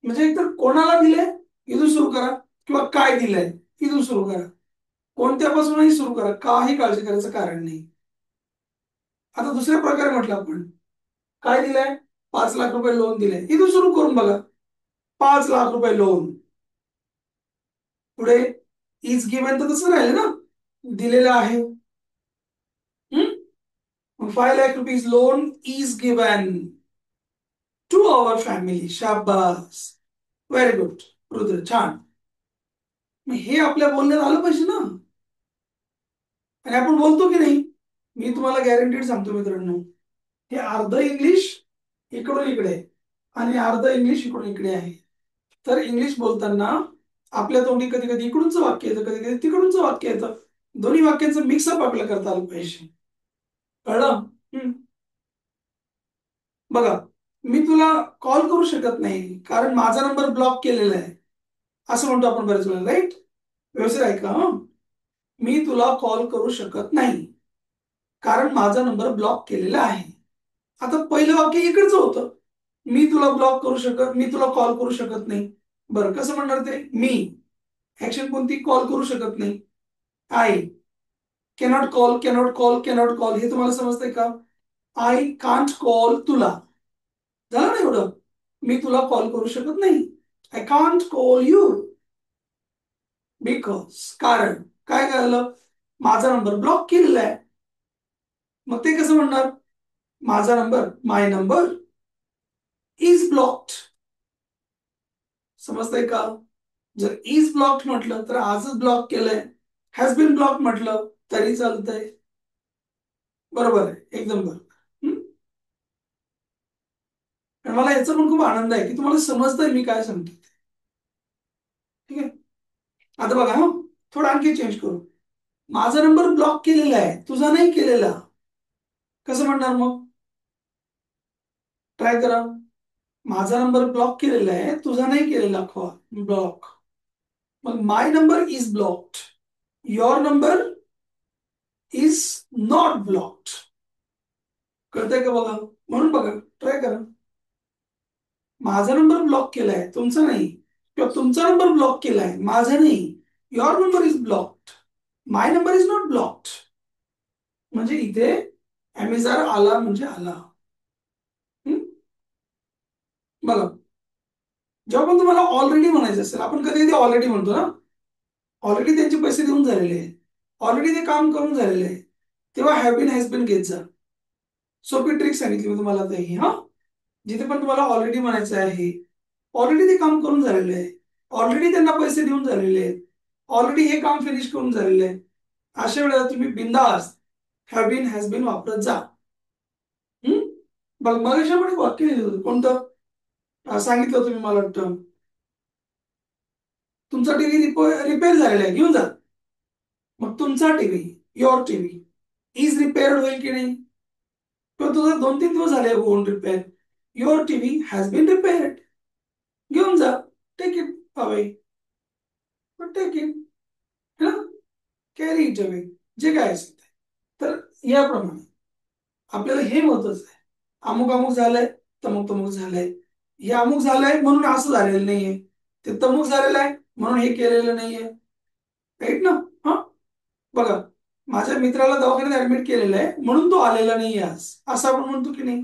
म्हणजे एकतर कोणाला दिलंय इथून सुरू करा किंवा काय दिलंय इथून सुरू करा, कोणत्यापासूनही सुरू करा, काही काळजी करायचं कारण नाही. आता दुसऱ्या प्रकारे म्हटलं आपण, काय दिलंय, 5 लाख रुपये लोन दिलंय, इथून सुरू करून बघा. 5 लाख रुपये लोन, पुढे इज गिवन तर तसं राहिलं ना, दिलेलं आहे. 5 lakh rupees loan is given to our family. शाबास, व्हेरी गुड रुद्र, छान. मग हे आपल्या बोलण्यात आलं पाहिजे ना, आणि आपण बोलतो की नाही. मी तुम्हाला गॅरंटीड सांगतो मित्रांनो, हे अर्ध इंग्लिश इकडून इकडे आणि अर्ध इंग्लिश इकडून इकडे आहे. तर इंग्लिश बोलताना आपल्या तोंडी कधी कधी इकडूनच वाक्य येतं, कधी कधी तिकडूनच वाक्य येतं. दोन्ही वाक्यांचं मिक्सअप आपल्याला करता आलं पाहिजे. कळलं? बघा मी तुला कॉल करू शकत नाही कारण माझा नंबर ब्लॉक केलेला आहे, असं म्हणतो आपण बरेच वेळा, राईट. व्यवस्थित ऐका, मी तुला कॉल करू शकत नाही कारण माझा नंबर ब्लॉक केलेला आहे. आता पहिलं वाक्य इकडचं होतं, मी तुला ब्लॉक करू शकत, मी तुला कॉल करू शकत नाही. बरं कसं म्हणणार ते, मी ऍक्शन कोणती, कॉल करू शकत नाही. I cannot call, cannot call, cannot call, हे तुम्हाला समजतंय का. आय कांट कॉल तुला, झालं ना एवढं. मी तुला कॉल करू शकत नाही, I can't call you because, कारण काय झालं, माझा नंबर ब्लॉक केलेला आहे. मग ते कसं म्हणणार, माझा number, my number is blocked. समजतंय का. जर इज ब्लॉक्ड म्हटलं तर आजच ब्लॉक केलंय, हॅज बीन ब्लॉक म्हटलं तरी चालतंय. बरोबर आहे, एकदम बरोबर. आणि मला याचा पण खूप आनंद आहे की तुम्हाला समजतंय मी काय सांगतो. ठीक आहे, आता बघा हा, थोडं आणखी चेंज करू. माझा नंबर ब्लॉक केलेला आहे, तुझा नाही केलेला, कसं म्हणणार मग. ट्राय करा, माझा नंबर ब्लॉक केलेला आहे, तुझा नाही केलेला ब्लॉक. मग my number is blocked, your number is not blocked. कळतंय का बघा, म्हणून बघा ट्राय करा. माझा नंबर ब्लॉक केलाय, तुमचा नाही, किंवा तुमचा नंबर ब्लॉक केलाय, माझा नाही. Your number is blocked, my number is not blocked. म्हणजे इथे अमेझॉन आला म्हणजे आला. बघा जेव्हा पण तुम्हाला ऑलरेडी म्हणायचं असेल, आपण कधी कधी ऑलरेडी म्हणतो ना, ऑलरेडी त्यांचे पैसे देऊन झालेले आहे, ऑलरेडी ते काम करून झालेले आहे, तेव्हा हॅव बीन हॅज बीन घेत जा. सोपी ट्रिक सांगितली मी तुम्हाला आता ही. हा जिथे पण तुम्हाला ऑलरेडी म्हणायचं आहे, ऑलरेडी ते काम करून झालेलं आहे, ऑलरेडी त्यांना पैसे देऊन झालेले आहेत, ऑलरेडी हे काम फिनिश करून झालेले आहे. अशा वेळेला तुम्ही बिंदास हॅव बीन हॅज बीन वापरत जा. हम्म? बघ मग पण एक वाक्य लिहिलं होतं. कोणतं सांगितलं तुम्ही मला वाटतं, तुमचा टीव्ही रिपेअर झालेला आहे, घेऊन जा. मग तुमचा TV, your TV is repaired होईल की नाही? किंवा तुझा 2-3 दिवस झाले होऊन repair, your TV has been repaired, घेऊन जा, take it away, take it, है ना, कॅरी इट अवे, जे काय असेल ते. तर याप्रमाणे आपल्याला हे महत्वाचं आहे, अमुक अमुक झालंय, तमुक तमुक झालंय. हे अमुक झालंय म्हणून असं झालेलं नाहीये, ते तमुक झालेलं आहे म्हणून हे केलेलं नाहीये, राईट ना? हा, बघा, माझ्या मित्राला दवाखान्यात ऍडमिट केलेलं आहे म्हणून तो आलेला नाहीये आज, असं आपण म्हणतो की नाही?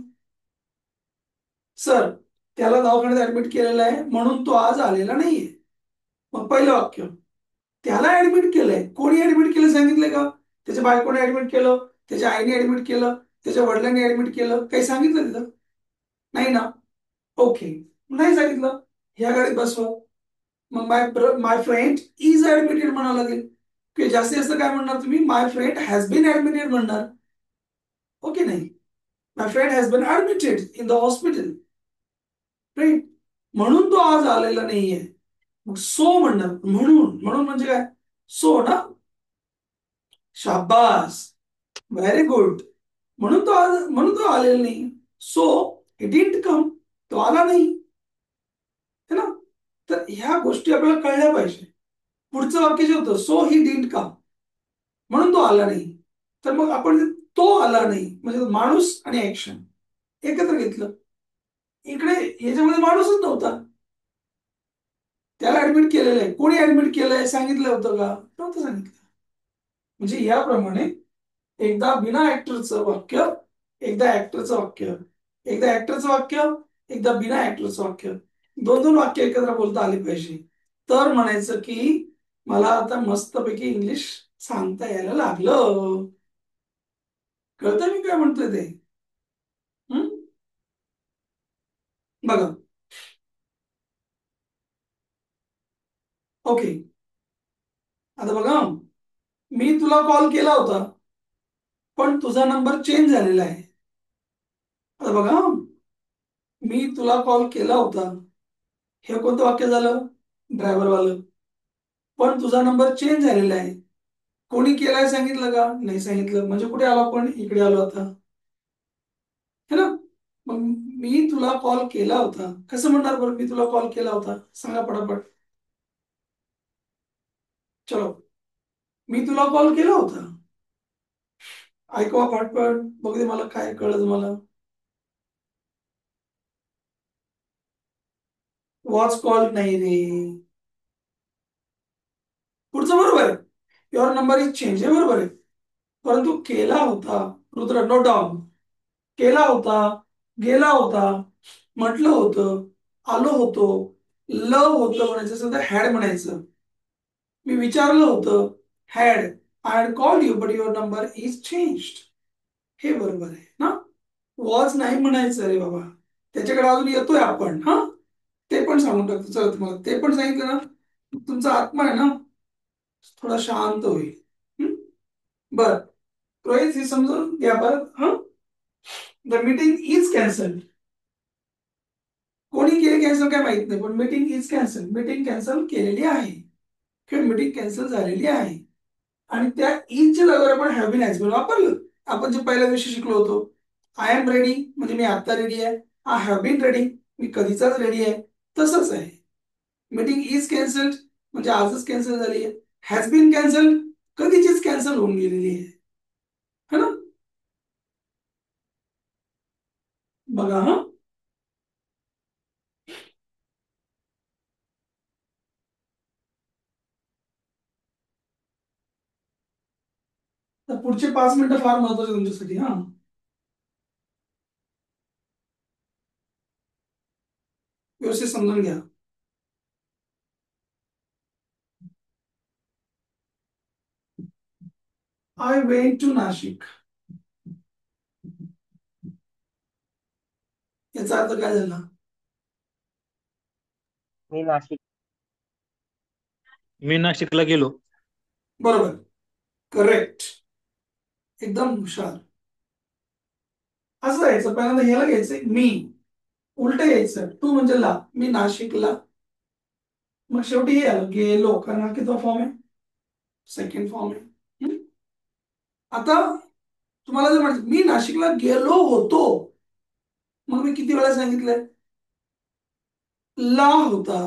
सर, त्याला दवाखान्यात ऍडमिट केलेलं आहे म्हणून तो आज आलेला नाहीये. मग पहिलं वाक्य, त्याला ऍडमिट केलंय, कोणी ऍडमिट केलं सांगितलंय का? त्याच्या बायकोने ऍडमिट केलं, त्याच्या आईने ऍडमिट केलं, त्याच्या वडिलांनी ऍडमिट केलं, काही सांगितलं तिथं? नाही ना. ओके, नाही सांगितलं, ह्या गाडीत बसवा. मग माय फ्रेंड इज ऍडमिटेड म्हणावं लागेल. की जास्तीत जास्त काय म्हणणार तुम्ही? My friend has been admitted म्हणणार. ओके, नाही, my friend has been admitted in the hospital, right, म्हणून तो आज आलेला नाहीये. मग सो म्हणणार, म्हणून, म्हणून म्हणजे काय? सो ना, शाबास, व्हेरी गुड. म्हणून तो आलेला नाही. सो ही डिडंट कम, तो आला नाही, है ना? तर ह्या गोष्टी आपल्याला कळल्या पाहिजे. पुढचं वाक्य जे होतं, सो ही डिडंट कम, म्हणून तो आला नाही. तर मग आपण तो आला नाही म्हणजे माणूस आणि ऍक्शन एकत्र घेतलं. इकडे याच्यामध्ये माणूसच नव्हता, त्याला ऍडमिट केलेलं आहे, कोणी ऍडमिट केलंय सांगितलं होतं का? नव्हतं सांगितलं. म्हणजे याप्रमाणे एकदा बिना ऍक्टरचं वाक्य, एकदा ऍक्टरचं वाक्य, एकदा ऍक्टरचं वाक्य, एकदा बिना ऍक्टरचं वाक्य, दोन दोन वाक्य एकत्र बोलता आली पाहिजे. तर म्हणायचं की मला आता मस्तपैकी इंग्लिश सांगता यायला लागलं. कळतं मी काय म्हणतोय ते? हम्म? बघा, ओके, आता बघा, मी तुला कॉल केला होता पण तुझा नंबर चेंज झालेला आहे. आता बघा, मी तुला कॉल केला होता, हे कोणतं वाक्य झालं? ड्रायव्हर वालं. पण तुझा नंबर चेंज झालेला आहे, कोणी केलाय सांगितलं का? नाही सांगितलं. म्हणजे कुठे आलो आपण? इकडे आलो आता, है ना? मग मी तुला कॉल केला होता, कसं म्हणणार बरं? मी तुला कॉल केला होता, सांगा पटापट. चलो, मी तुला कॉल केला होता, ऐकवा पटपट, बघू दे मला काय कळलं मला. वॉच कॉल नाही रे, पुढचं बरोबर आहे, युअर नंबर इज चेंज, हे बरोबर आहे. परंतु केला होता, रुद्र नोट डाऊन, केला होता, गेला होता, म्हटलं होतं, आलो होतो, लव होतं म्हणायचं असेल तर हॅड म्हणायचं. मी विचारलं होतं, had, I had called you but your number is changed, हे बरोबर आहे ना? वॉज नाही म्हणायचं रे बाबा, त्याच्याकडे अजून येतोय आपण, हा, ते पण सांगून टाकतो. चला, तुम्हाला ते पण सांगितलं ना, तुमचा आत्मा आहे ना थोडा शांत होईल. हम्म? बर, रोहित, हे समजून घ्या परत. हा, द मीटिंग इज कॅन्सल, कोणी केली कॅन्सल काय माहित नाही, पण meeting is cancel, meeting cancel केलेली आहे किंवा मीटिंग कॅन्सल झालेली आहे. आणि त्या इजच्या जागेवर आपण हॅव बीन हॅज बीन वापरलं. आपण जे पहिल्या दिवशी शिकलो होतो, आय एम रेडी म्हणजे मी आता रेडी आहे, आय हॅव बीन रेडी मी कधीचाच रेडी आहे, तसंच आहे. मीटिंग इज कॅन्सल्ड म्हणजे आजच कॅन्सल झाली आहे, हॅज बीन कॅन्सल कधीचीच कॅन्सल होऊन गेलेली आहे, है ना? बघा, हा, तर पुढचे 5 मिनिटं फार महत्वाचे तुमच्यासाठी. हा, व्यवस्थित समजून घ्या. आय वेंट टू नाशिक, याचा अर्थ काय झाला? मी नाशिक मी नाशिकला गेलो. बरोबर, करेक्ट, एकदम हुशार. असं यायचं, पहिल्यांदा ह्याला घ्यायचंय मी, उलट यायचं, टू म्हणजे ला, मी नाशिकला, मग शेवटी हे आलं गेलो, कारण हा कितवा फॉर्म आहे, सेकंड फॉर्म आहे. हम्म? आता तुम्हाला जर म्हणायचं मी नाशिकला गेलो होतो, मग मी किती वेळा सांगितलंय, ला होता,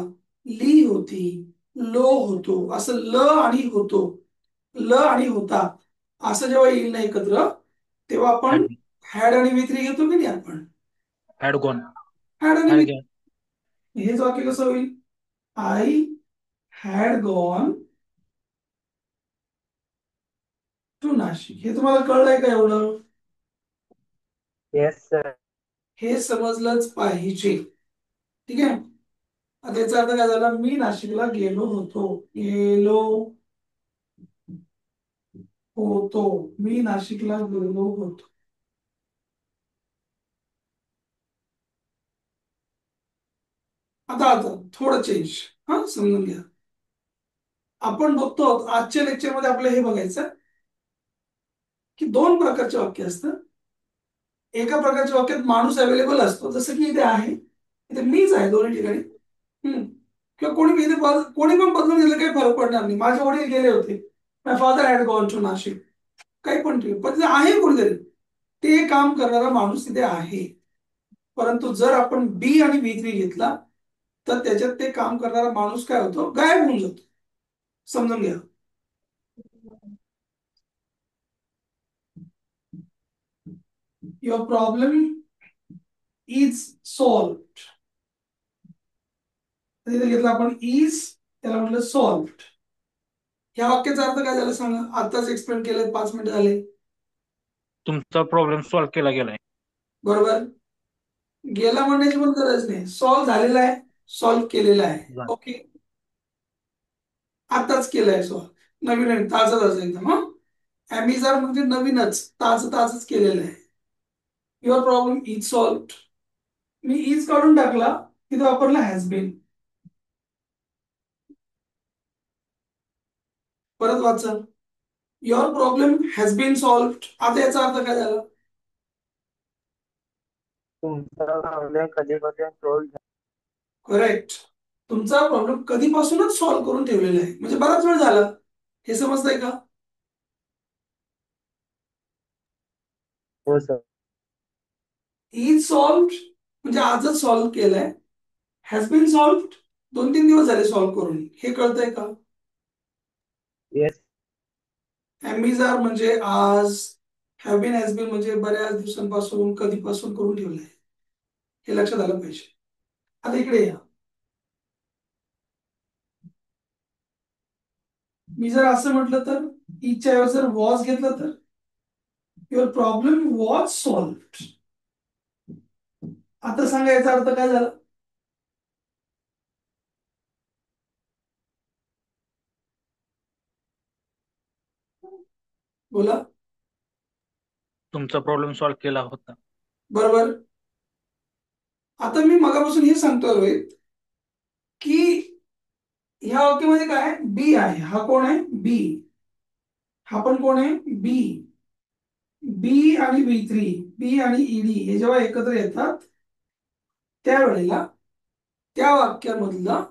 ली होती, लो होतो, असं ल आणि होतो, ल आणि होता असं जेव्हा येईल ना एकत्र, तेव्हा आपण हॅड हॅड आणि विथ्री घेतो की नाही आपण, हॅड गॉन. हॅड आणि हॅड विथ, घ्या. हेच वाक्य कसं होईल, I had gone to Nashik. हे तुम्हाला कळलंय का एवढं, Yes, sir. हे समजलंच पाहिजे. ठीक आहे, आता याचा अर्थ काय झाला, मी नाशिकला गेलो होतो, गेलो होतो, मी नाशिकला गेलो होतो. आता थोडं चेंज, हा समजून घ्या. आपण बघतो आजच्या लेक्चर मध्ये आपलं हे बघायचं की दोन प्रकारचे वाक्य असतं. एका प्रकारच्या वाक्यात माणूस अवेलेबल असतो, जसं की इथे आहे, इथे मीच आहे दोन्ही ठिकाणी. हम्म. किंवा कोणी इथे कोणी पण बदलून गेलं काही फरक पडणार नाही. माझे वडील गेले होते, my father had gone to Nashik, काही पण ठेव, पण तिथे आहे कोणीतरी, ते काम करणारा माणूस तिथे आहे. परंतु जर आपण बी आणि बी थ्री घेतला, तर त्याच्यात ते काम करणारा माणूस काय होतो, गायब होऊन जातो. समजून घ्या. युअर प्रॉब्लेम इज सॉल्व्ड, तिथे घेतलं आपण इज, त्याला म्हटलं सॉल्व्ड. या वाक्याचा अर्थ काय झाला सांगा, आताच एक्सप्लेन केलं, 5 मिनिटं झाले. तुमचा प्रॉब्लेम सॉल्व्ह केला गेलाय. बरोबर, गेला म्हणण्याची पण गरज नाही, सॉल्व्ह झालेला आहे, सॉल्व्ह केलेला आहे. जा. ओके, आताच केलंय सॉल्व्ह, नवीन आहे, ताजं ताजं एकदम. हा, ॲमिझार म्हणजे नवीनच, ताजं ताजंच केलेलं आहे. युअर प्रॉब्लेम इज सॉल्व्ड, मी इज काढून टाकला, तिथे वापरला हॅज बीन. परत वाचा, your problem has been solved. आता याचा अर्थ काय झाला, तुमचा प्रॉब्लेम कधीपासून सोल्व करेक्ट, तुमचा प्रॉब्लेम कधीपासूनच सॉल्व्ह करून ठेवलेला आहे, म्हणजे बराच वेळ झाला. हे समजतंय का, हो सर. इज सॉल्व्ड म्हणजे आजच सॉल्व्ह केलंय, हॅज बीन सॉल्व्ड 2-3 दिवस झाले सॉल्व्ह करून, हे कळतंय का. येस. ॲमिझार म्हणजे आज, हॅव बीन हॅज बीन म्हणजे बऱ्याच दिवसांपासून, कधीपासून करून ठेवलंय, हे लक्षात आलं पाहिजे. आता इकडे या, मी जर असं म्हटलं तर, इजच्या ऐवजी जर वॉज घेतलं तर, युअर प्रॉब्लेम वॉज सॉल्व्ड. आता सांगा याचा अर्थ काय झाला, बोला. तुमचा प्रॉब्लेम सॉल्व्ह केला होता. बरोबर, आता मी मगापासून हे सांगतोय रोहित, की ह्या वाक्यामध्ये काय आहे, बी आहे, हा कोण आहे, बी, हा पण कोण आहे, बी. बी आणि बी थ्री, बी आणि ईडी हे जेव्हा एकत्र येतात, त्यावेळेला त्या वाक्यामधला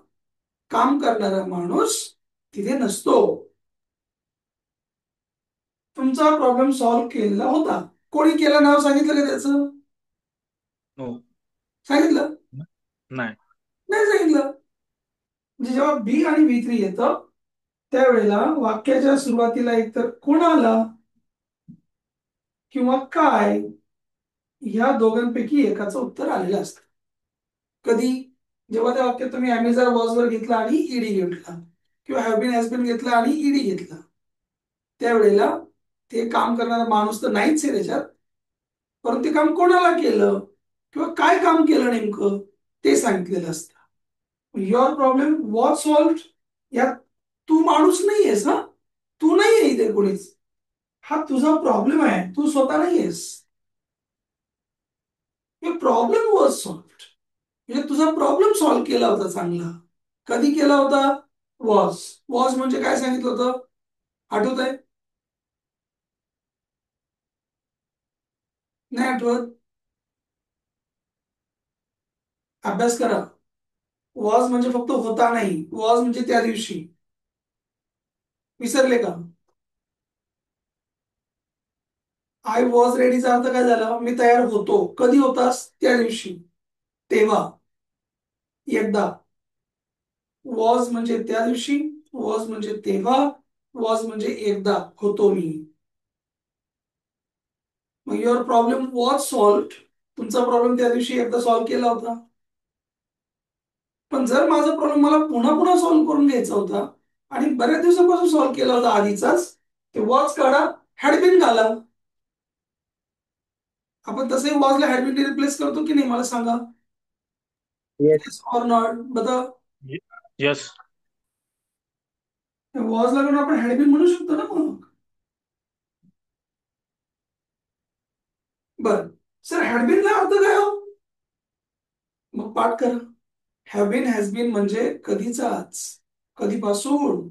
काम करणारा माणूस तिथे नसतो. तुमचा प्रॉब्लेम सॉल्व्ह केलेला होता, कोणी केलं, नाव सांगितलं का त्याचं, हो. सांगितलं नाही. नाही, सांगितलं. म्हणजे जेव्हा बी आणि बी थ्री येतं, त्यावेळेला वाक्याच्या सुरुवातीला एकतर कोणाला किंवा काय, ह्या दोघांपैकी एकाचं उत्तर आलेलं असतं. कधी, जेव्हा त्या वाक्यात तुम्ही ॲमेझॉन वॉजवर घेतला आणि ईडी घेतला, किंवा हॅव बीन हॅज बीन घेतला आणि ईडी घेतला, त्यावेळेला ते काम करणारा माणूस तर नाहीच आहे त्याच्यात, परंतु ते काम कोणाला केलं किंवा काय काम केलं नेमकं ते सांगितलेलं असतं. युअर प्रॉब्लेम वॉज सॉल्व्ड, यात तू माणूस नाहीयेस, हा, तू नाही आहे इथे कोणीच, हा तुझा प्रॉब्लेम आहे, तू स्वतः नाहीयेस. प्रॉब्लेम वॉज सॉल्व्ड म्हणजे तुझा प्रॉब्लेम सॉल्व्ह केला होता चांगला. कधी केला होता, वॉज. वॉज म्हणजे काय सांगितलं होतं, आठवत आहे? नाही आठवत? अभ्यास करा. वॉज म्हणजे फक्त होता नाही, वॉज म्हणजे त्या दिवशी. विसरले का? आय वॉज रेडीचा अर्थ काय झाला, मी तयार होतो. कधी होतास? त्या दिवशी, तेव्हा, एकदा. वॉज म्हणजे त्या दिवशी, वॉज म्हणजे तेव्हा, वॉज म्हणजे एकदा होतो मी. मग युअर प्रॉब्लेम वॉज सॉल्व्ड. तुमचा प्रॉब्लेम त्या दिवशी एकदा सॉल्व्ह केला होता. पण जर माझा प्रॉब्लेम मला पुन्हा पुन्हा सॉल्व्ह करून घ्यायचा होता आणि बऱ्याच दिवसापासून सॉल्व्ह केला होता आधीचाच, ते वॉज काढा, हॅड बीन घाला. आपण तसंही वॉजला हॅड बीन रिप्लेस करतो की नाही, मला सांगा. येस. येस ऑर नॉट, बता. यस. वॉज लागून आपण हॅड बीन म्हणू शकतो ना मग. बर, सर हॅड बीनला अर्थ काय हो? मग पाठ करा. हॅव बीन हॅज बीन म्हणजे कधीचाच, कधीपासून,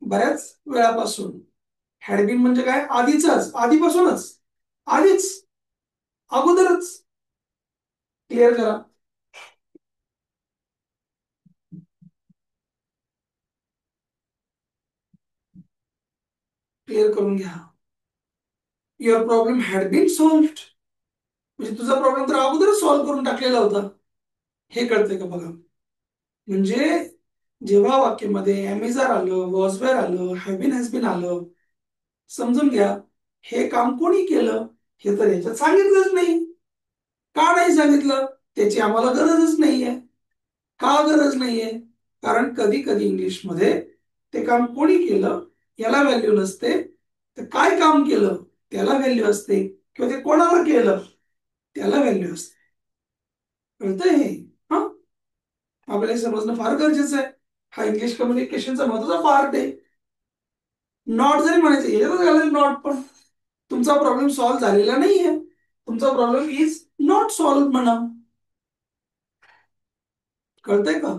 बऱ्याच वेळापासून. हॅड बीन म्हणजे काय, आधीचाच, आधीपासूनच, आधीच, अगोदरच. क्लिअर करा. क्लिअर करून घ्या. Your problem had been solved म्हणजे तुझा प्रॉब्लेम तर अगोदरच सॉल्व्ह करून टाकलेला होता. हे कळतंय का बघा. म्हणजे जेव्हा वाक्यामध्ये एम इज आर आलं, वॉज वेअर आलं, हॅव बीन हॅज बीन आलं, समजून घ्या हे काम कोणी केलं हे तर याच्यात सांगितलंच नाही. का नाही सांगितलं? त्याची आम्हाला गरजच नाहीये. का गरज नाहीये? कारण कधी कधी इंग्लिशमध्ये ते काम कोणी केलं याला व्हॅल्यू नसते, तर काय काम केलं त्याला व्हॅल्यू असते, किंवा ते कोणाला केलं त्याला व्हॅल्यू असते. कळतंय हे? हा, आपल्याला हे समजणं फार गरजेचं आहे. हा इंग्लिश कम्युनिकेशनचा महत्वाचा पार्ट आहे. नॉट जरी म्हणायचं याच्यातच घालायचं नॉट, पण तुमचा प्रॉब्लेम सॉल्व्ह झालेला नाहीये, तुमचा प्रॉब्लेम इज नॉट सॉल्व्ह म्हणा. कळतंय का?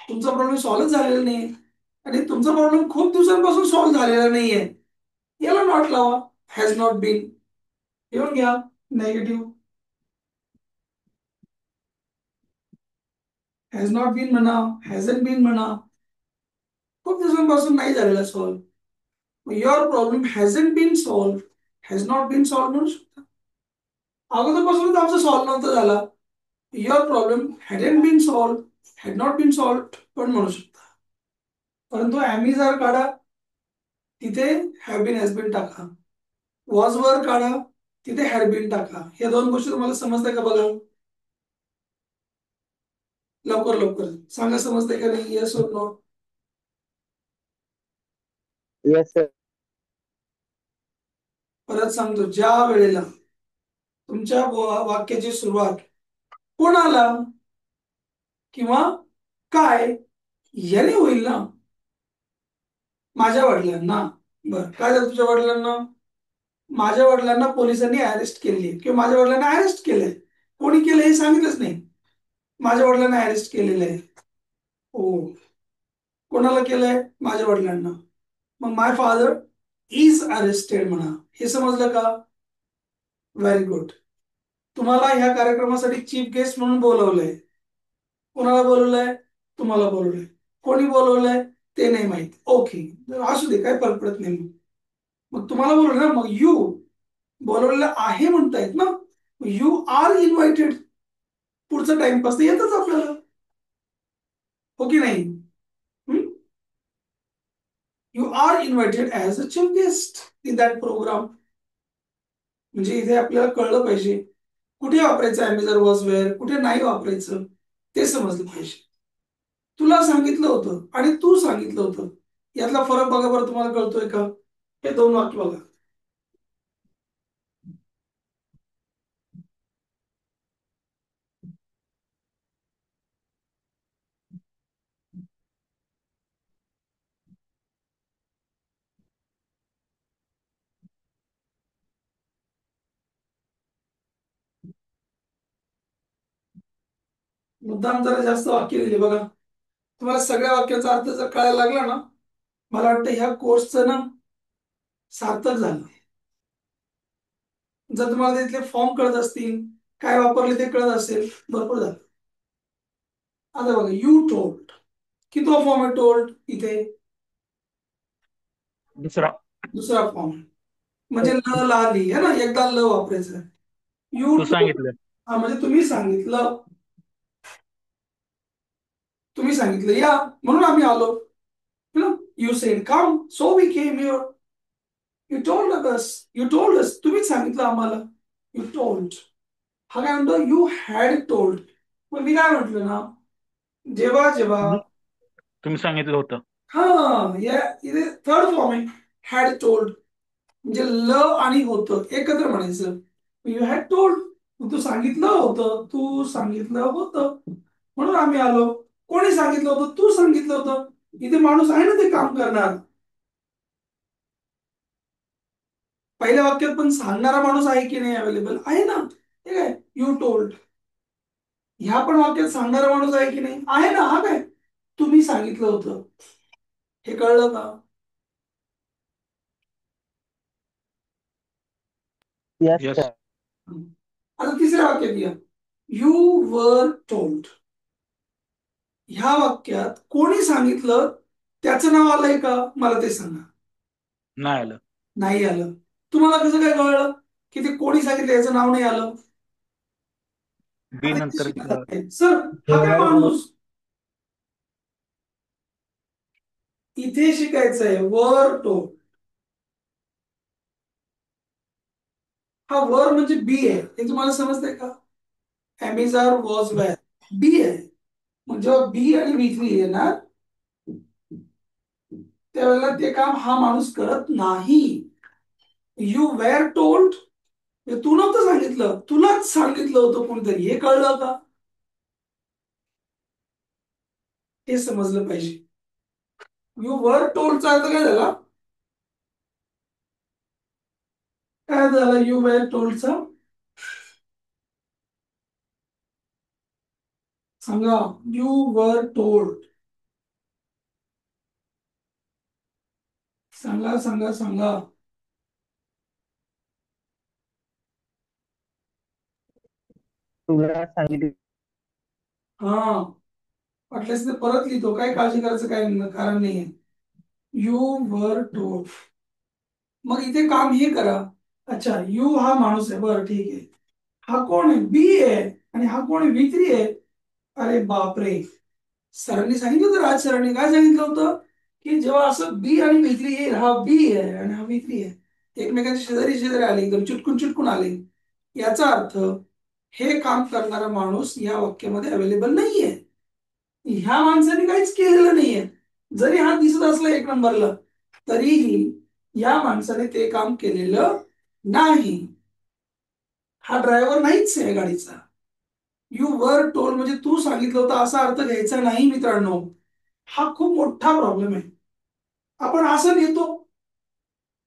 तुमचा प्रॉब्लेम सॉल्व्ह झालेला नाहीये आणि तुमचा प्रॉब्लेम खूप दिवसांपासून सॉल्व्ह झालेला नाहीये, याला नॉट लावा. हॅज नॉट बीन घेऊन घ्या, नेगेटिव्ह. हॅज नॉट बीन म्हणा, हॅझन बीन म्हणा, खूप दिवसांपासून नाही झालेला solve. Your problem hasn't been solve, has not been solve म्हणू शकता. अगोदरपासूनच आमचा सॉल्व्ह नव्हता झाला. Your problem hadn't been solve, had not been solve पण म्हणू शकता. परंतु ॲमिजार काढा, तिथे हॅव बीन हॅज बीन टाका. वॉज वर काढा, तिथे हॅड बीन टाका. या दोन गोष्टी तुम्हाला समजताय का बघा. लवकर लवकर सांगा, समजतंय का नाही? येस और नो? Yes sir. परत सांगतो, ज्या वेळेला तुमच्या वाक्याची सुरुवात कोणाला किंवा काय याने होईल ना, माझ्या वडिलांना. बर, काय झालं तुझ्या वडिलांना? माझ्या वडिलांना पोलिसांनी अरेस्ट केली, किंवा माझ्या वडिलांना अरेस्ट केलंय. कोणी केलं हे सांगितलंच नाही. माझ्या वडिलांना अरेस्ट केलेलं आहे. हो, कोणाला केलंय? माझ्या वडिलांना. मग माय फादर इज अरेस्टेड म्हणा. हे समजलं का? Very good. तुम्हाला ह्या कार्यक्रमासाठी चीफ गेस्ट म्हणून बोलवलंय. कोणाला बोलवलंय? तुम्हाला बोलवलंय. कोणी बोलवलंय ते नाही माहित. ओके, असू दे, काय फरक पडत नाही. मग तुम्हाला बोलवलं ना, मग यू बोलवलेलं आहे म्हणतायत ना, यू आर इन्व्हायटेड. पुढचं टाइमपास तर येतच आपल्याला, हो की नाही? You are invited as a chief guest in that program. म्हणजे इथे आपल्याला कळलं पाहिजे कुठे वापरायचं ॲमेझॉन वॉज वेअर, कुठे नाही वापरायचं, ते समजलं पाहिजे. तुला सांगितलं होतं आणि तू सांगितलं होतं, यातला फरक बघा बरं, तुम्हाला कळतोय का? हे दोन वाक्य बघा. मुद्दाम जरा जास्त वाक्य दिले बघा. तुम्हाला सगळ्या वाक्याचा अर्थ जर कळायला लागला ना, मला वाटतं ह्या कोर्सचं ना सार्थक झालं. जर तुम्हाला तिथले फॉर्म कळत असतील, काय वापरले ते कळत असेल, भरपूर झालं. आता बघा, यू टोल्ड, कितवा फॉर्म आहे टोल्ड इथे? दुसरा. दुसरा फॉर्म. म्हणजे ल ला ली आहे ना, एकदा ल वापरायचं. यू तू टोल्ड, सांगितलं. हा म्हणजे तुम्ही सांगितलं. तुम्ही सांगितलं या, म्हणून आम्ही आलो. You said come, so we came here. You told us, you told us, तुम्हीच सांगितलं आम्हाला. You told. हा काय म्हणतो? You had told. मग मी काय म्हटलं ना, जेव्हा जेव्हा तुम्ही सांगितलं होतं. हा या इथे थर्ड फॉर्म आहे, हॅड टोल्ड. म्हणजे ल आणि होतं एकत्र म्हणायचं. यू हॅड टोल्ड, तू सांगितलं होतं, तू सांगितलं होतं, म्हणून आम्ही आलो. कोणी सांगितलं होतं? तू सांगितलं होतं. इथे माणूस आहे ना ते काम करणार. पहिल्या वाक्यात पण सांगणारा माणूस आहे की नाही अवेलेबल? आहे ना. ठीक आहे, यू टोल्ड. ह्या पण वाक्यात सांगणारा माणूस आहे की नाही? आहे ना. हा काय? तुम्ही सांगितलं होतं. हे कळलं का? Yes, yes. sir. आता तिसऱ्या वाक्यात या, यू वर टोल्ड. ह्या वाक्यात कोणी सांगितलं त्याचं नाव आलंय का? मला ते सांगा. नाही आलं. नाही आलं. तुम्हाला कसं काय कळलं की ते कोणी सांगितलं याचं नाव नाही आलं? बी आता इथे नंतर शिकत आहे. सर, हा काय Where was माणूस? इथे शिकायचं आहे वर टोल्ड. हा वर म्हणजे बी आहे, हे तुम्हाला समजतंय का? अमेझॉन वॉज वेअर, बी आहे. मग जेव्हा बी आणि बी थ्री येणार त्यावेळेला ते काम हा माणूस करत नाही. यू वेअर टोल्ड, तू नव्हतं सांगितलं, तुलाच सांगितलं होतं कोणीतरी. हे कळलं का? हे समजलं पाहिजे. यू वर टोल्डचा अर्थ काय झाला? काय झालं यू वेअर टोल्डचा? सांगा. You were told. सांगा सांगा सांगा. तुला सांगितलं? हा, वाटल्यास ते परत लिहितो, काय काळजी करायचं काय कारण नाहीये. You were told. मग इथे काम हे करा. अच्छा, यू हा माणूस आहे, बरं ठीक आहे. हा कोण आहे? बी आहे. आणि हा कोण आहे? विक्री आहे. अरे बापरे. सरांनी सांगितलं होतं, राज सरांनी काय सांगितलं होतं की जेव्हा असं बी आणि विक्री येईल, हा बी आहे आणि हा विक्री आहे, एकमेकांच्या शेजारी शेजारी आले, एकदम चिटकून चिटकून आले, याचा अर्थ हे काम करणारा माणूस या वाक्यामध्ये अवेलेबल नाहीये. ह्या माणसाने काहीच केलेलं नाहीये. जरी हा दिसत असला एक नंबरला, तरीही या माणसाने ते काम केलेलं नाही. हा ड्रायव्हर नाहीच आहे गाडीचा. यू वर टोल्ड म्हणजे तू सांगितलं होतं असा अर्थ घ्यायचा नाही मित्रांनो. हा खूप मोठा प्रॉब्लेम आहे. आपण असं लिहितो,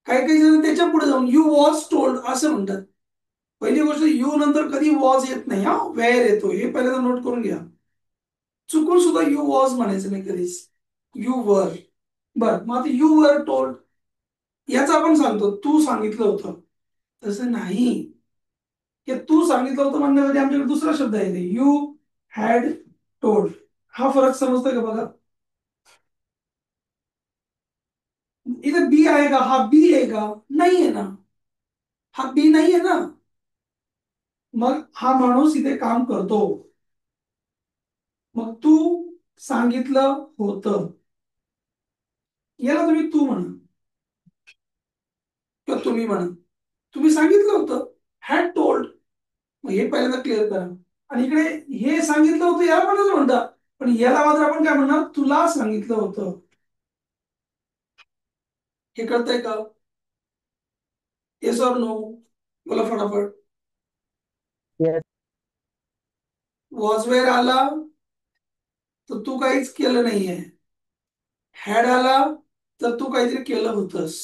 काही काही जण त्याच्या पुढे जाऊन यू वॉज टोल्ड असं म्हणतात. पहिली गोष्ट, यू नंतर कधी वॉज येत नाही, हा वेअर येतो, हे पहिल्यांदा नोट करून घ्या. चुकून सुद्धा यू वॉज म्हणायचं नाही कधीच, यू वर. बर, मग आता यू वर टोल्ड याचा आपण सांगतो तू सांगितलं होतं. तसं नाही. हे तू सांगितलं होतं म्हणण्यासाठी आमच्याकडे दुसरा शब्द आहे, यू हॅड टोल्ड. हा फरक समजतोय का बघा? इथे बी आहे का? हा बी आहे का? नाही आहे ना. हा बी नाही आहे ना. मग हा माणूस इथे काम करतो. मग तू सांगितलं होतं, याला तुम्ही तू म्हणा किंवा तुम्ही म्हणा. तुम्ही सांगितलं होतं, हॅड टोल्ड. मग हे पहिल्यांदा क्लिअर करा. आणि इकडे हे सांगितलं होतं याला पण असं म्हणतात, पण याला मात्र आपण काय म्हणणार? तुला सांगितलं होतं. हे कळतंय का? Yes or no? बोला फटाफट. Yes, वॉज वेअर आला तर तू काहीच केलं नाहीये. हॅड आला तर तू काहीतरी केलं होतंस.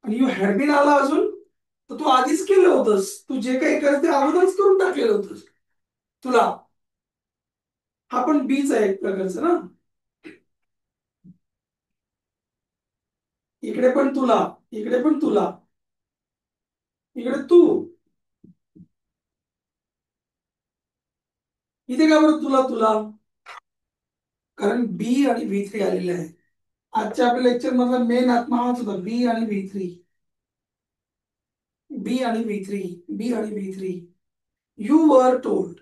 आणि यू हॅड बीन आला अजून तर तू आधीच केलं होतंस. तू जे काही कर ते अगोदरच करून टाकलेलं होतंस तुला. हा पण बीच आहे एक प्रकारचं ना. इकडे पण तुला, इकडे पण तुला, इकडे तू, इथे का बरं तुला तुला? कारण बी आणि व्ही थ्री आलेले आहे. आजच्या आपल्या लेक्चर मधला मेन आत्मा हाच होता, बी आणि व्ही थ्री. बी आणि व्ही थ्री, बी आणि V three. You were told,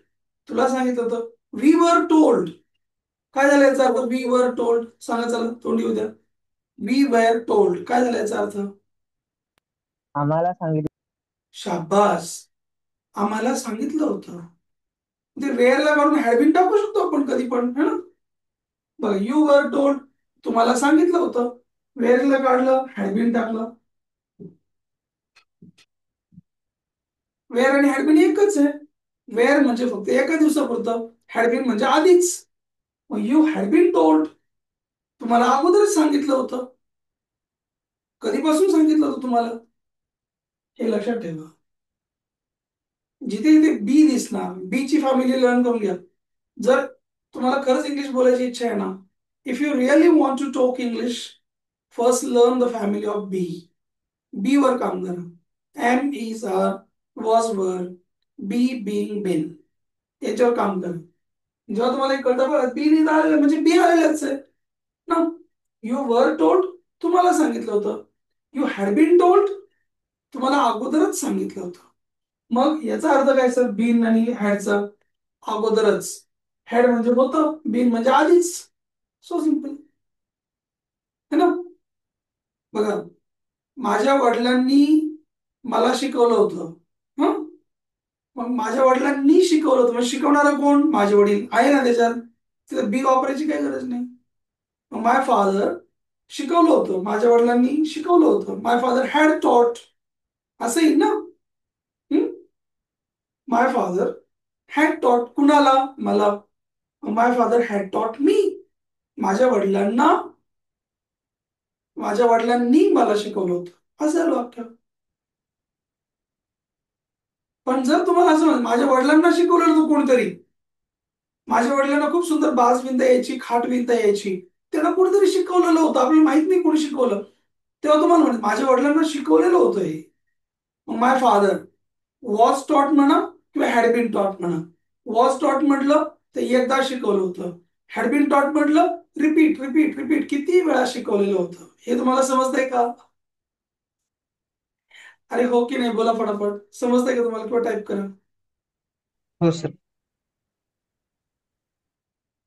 तुला सांगितलं होतं. वी वर टोल्ड, काय झालं याचा अर्थ? वी वर टोल्ड सांगा, चला तोंडी उद्या. वी वेर टोल्ड काय झालं याचा अर्थ? आम्हाला सांगितलं. शाबास, आम्हाला सांगितलं होतं. ते वेअरला काढून हॅडबिन टाकू शकतो आपण कधी पण, है ना. बघा, यू वर टोल्ड, तुम्हाला सांगितलं होतं. वेअरला काढलं, हॅडबिन टाकलं. वेअर आणि हॅडबिन एकच आहे. वेअर म्हणजे फक्त एका दिवसापुरतं, हॅडबिन म्हणजे आधीच. मग यू हॅड बीन टोल्ड, तुम्हाला अगोदरच सांगितलं होतं. कधीपासून सांगितलं होतं तुम्हाला, हे लक्षात ठेवा. जिथे जिथे बी दिसणार, बी ची फॅमिली लर्न करून घ्या. जर तुम्हाला खरंच इंग्लिश बोलायची इच्छा आहे ना, if you really want to talk English, first learn the family of be. Be वर काम करा. M is R, was were, B being बिन, याच्यावर काम करा. जेव्हा तुम्हाला एक कळतं बघा, बी इज आलेलं म्हणजे बी आलेलंच आहे ना. यू वर टोल्ड, तुम्हाला सांगितलं होतं. यू हॅड बीन टोल्ड, तुम्हाला अगोदरच सांगितलं होतं. मग याचा अर्थ काय सर, बीन आणि हॅडचा? अगोदरच. हॅड म्हणजे होतं, बीन म्हणजे आधीच. सो सिंपल, है ना. बघा, माझ्या वडिलांनी मला शिकवलं होतं. हं? मग माझ्या वडिलांनी शिकवलं होतं, मग शिकवणारा कोण? माझे वडील आहे ना त्याच्यात. तिथे बी वापरायची काही गरज नाही. मग माय फादर शिकवलं होतं, माझ्या वडिलांनी शिकवलं होतं. माय फादर हॅड टॉट, असं येईल ना. माय फादर हॅड टॉट, कुणाला? मला. माय फादर हॅड टॉट मी, माझ्या वडिलांना, माझ्या वडिलांनी मला शिकवलं होतं, असं झालं वाक्य. पण जर तुम्हाला असं म्हणत, माझ्या वडिलांना शिकवलेलं होतं कोणीतरी, माझ्या वडिलांना खूप सुंदर बाज विणता यायची, खाट विणता यायची, त्यांना कोणीतरी शिकवलेलं होतं, आपल्याला माहित नाही कोणी शिकवलं, तेव्हा तुम्हाला म्हणत माझ्या वडिलांना शिकवलेलं होतं हे. मग माय फादर वॉज टॉट म्हणा किंवा हॅड बीन टॉट म्हणा. वॉज टॉट म्हटलं तर एकदा शिकवलं होतं. हॅड बीन टॉट म्हटलं रिपीट रिपीट रिपीट, किती वेळा शिकवलेलं होतं. हे तुम्हाला समजतंय का? अरे हो की नाही, बोला फटाफट. समजतंय का तुम्हाला, किंवा टाईप करा. हो सर.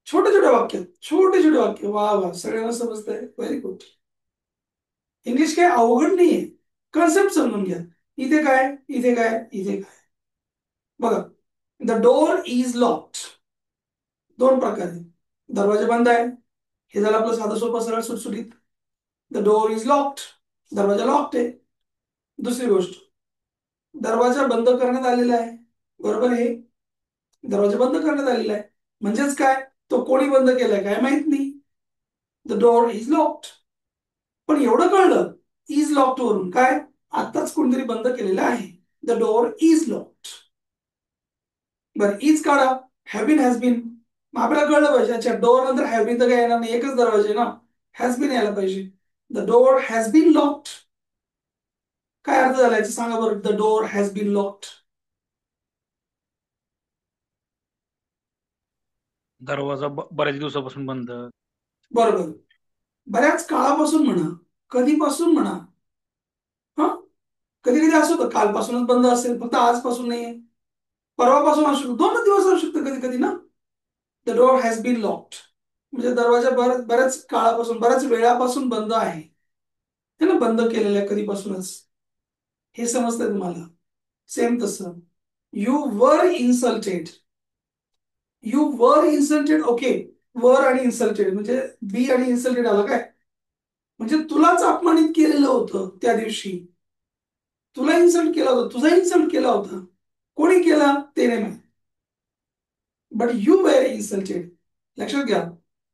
छोटे छोटे वाक्य, छोटे छोटे वाक्य. वा वा, सगळ्यांना समजतंय, व्हेरी गुड. इंग्लिश काय अवघड नाहीये, कन्सेप्ट समजून घ्या. इथे काय, इथे काय, इथे काय. बघा, द डोअर इज लॉक्ड, दोन प्रकारे. दरवाजा बंद आहे, हे झालं आपलं साधं सोपं सरळ सुटसुटीत. द डोअर इज लॉक्ड, दरवाजा लॉक्ड आहे. दुसरी गोष्ट, दरवाजा बंद करण्यात आलेला आहे, बरोबर आहे. दरवाजा बंद करण्यात आलेला आहे म्हणजेच काय, तो कोणी बंद केलाय काय माहित नाही. The door is locked. पण एवढं कळलं, इज लॉक्ड वरून काय, आताच कोणतरी बंद केलेलं आहे. The door is locked. बरं, इज काढा, हॅव बीन हॅज बीन. मग आपल्याला कळलं पाहिजे, अच्छा डोअर नंतर हॅव बीन तर काय येणार नाही, एकच दरवाजा आहे ना, हॅज बीन यायला पाहिजे. The door has been locked, काय अर्थ झाला याचा सांगा बरं. The door has been locked, दरवाजा बऱ्याच दिवसापासून बंद. बरोबर. बऱ्याच काळापासून म्हणा, कधीपासून म्हणा. हा, कधी कधी असं होतं कालपासूनच बंद असेल, फक्त आजपासून नाहीये. परवापासून असू शकतो, 2 दिवस असू शकतं कधी कधी ना. The door has been locked म्हणजे दरवाजा बऱ्याच काळापासून, बऱ्याच वेळापासून बंद आहे, है ना, बंद केलेलं आहे कधीपासूनच. हे समजतंय तुम्हाला. सेम तसं, you were insulted. You were insulted, okay. वर आणि इन्सल्टेड म्हणजे बी आणि इन्सल्टेड आलं काय, म्हणजे तुलाच अपमानित केलेलं होतं त्या दिवशी. तुला इन्सल्ट केला होता, तुझा इन्सल्ट केला होता. कोणी केला ते नाही माहित, बट यू वेर इन्सल्टेड, लक्षात घ्या.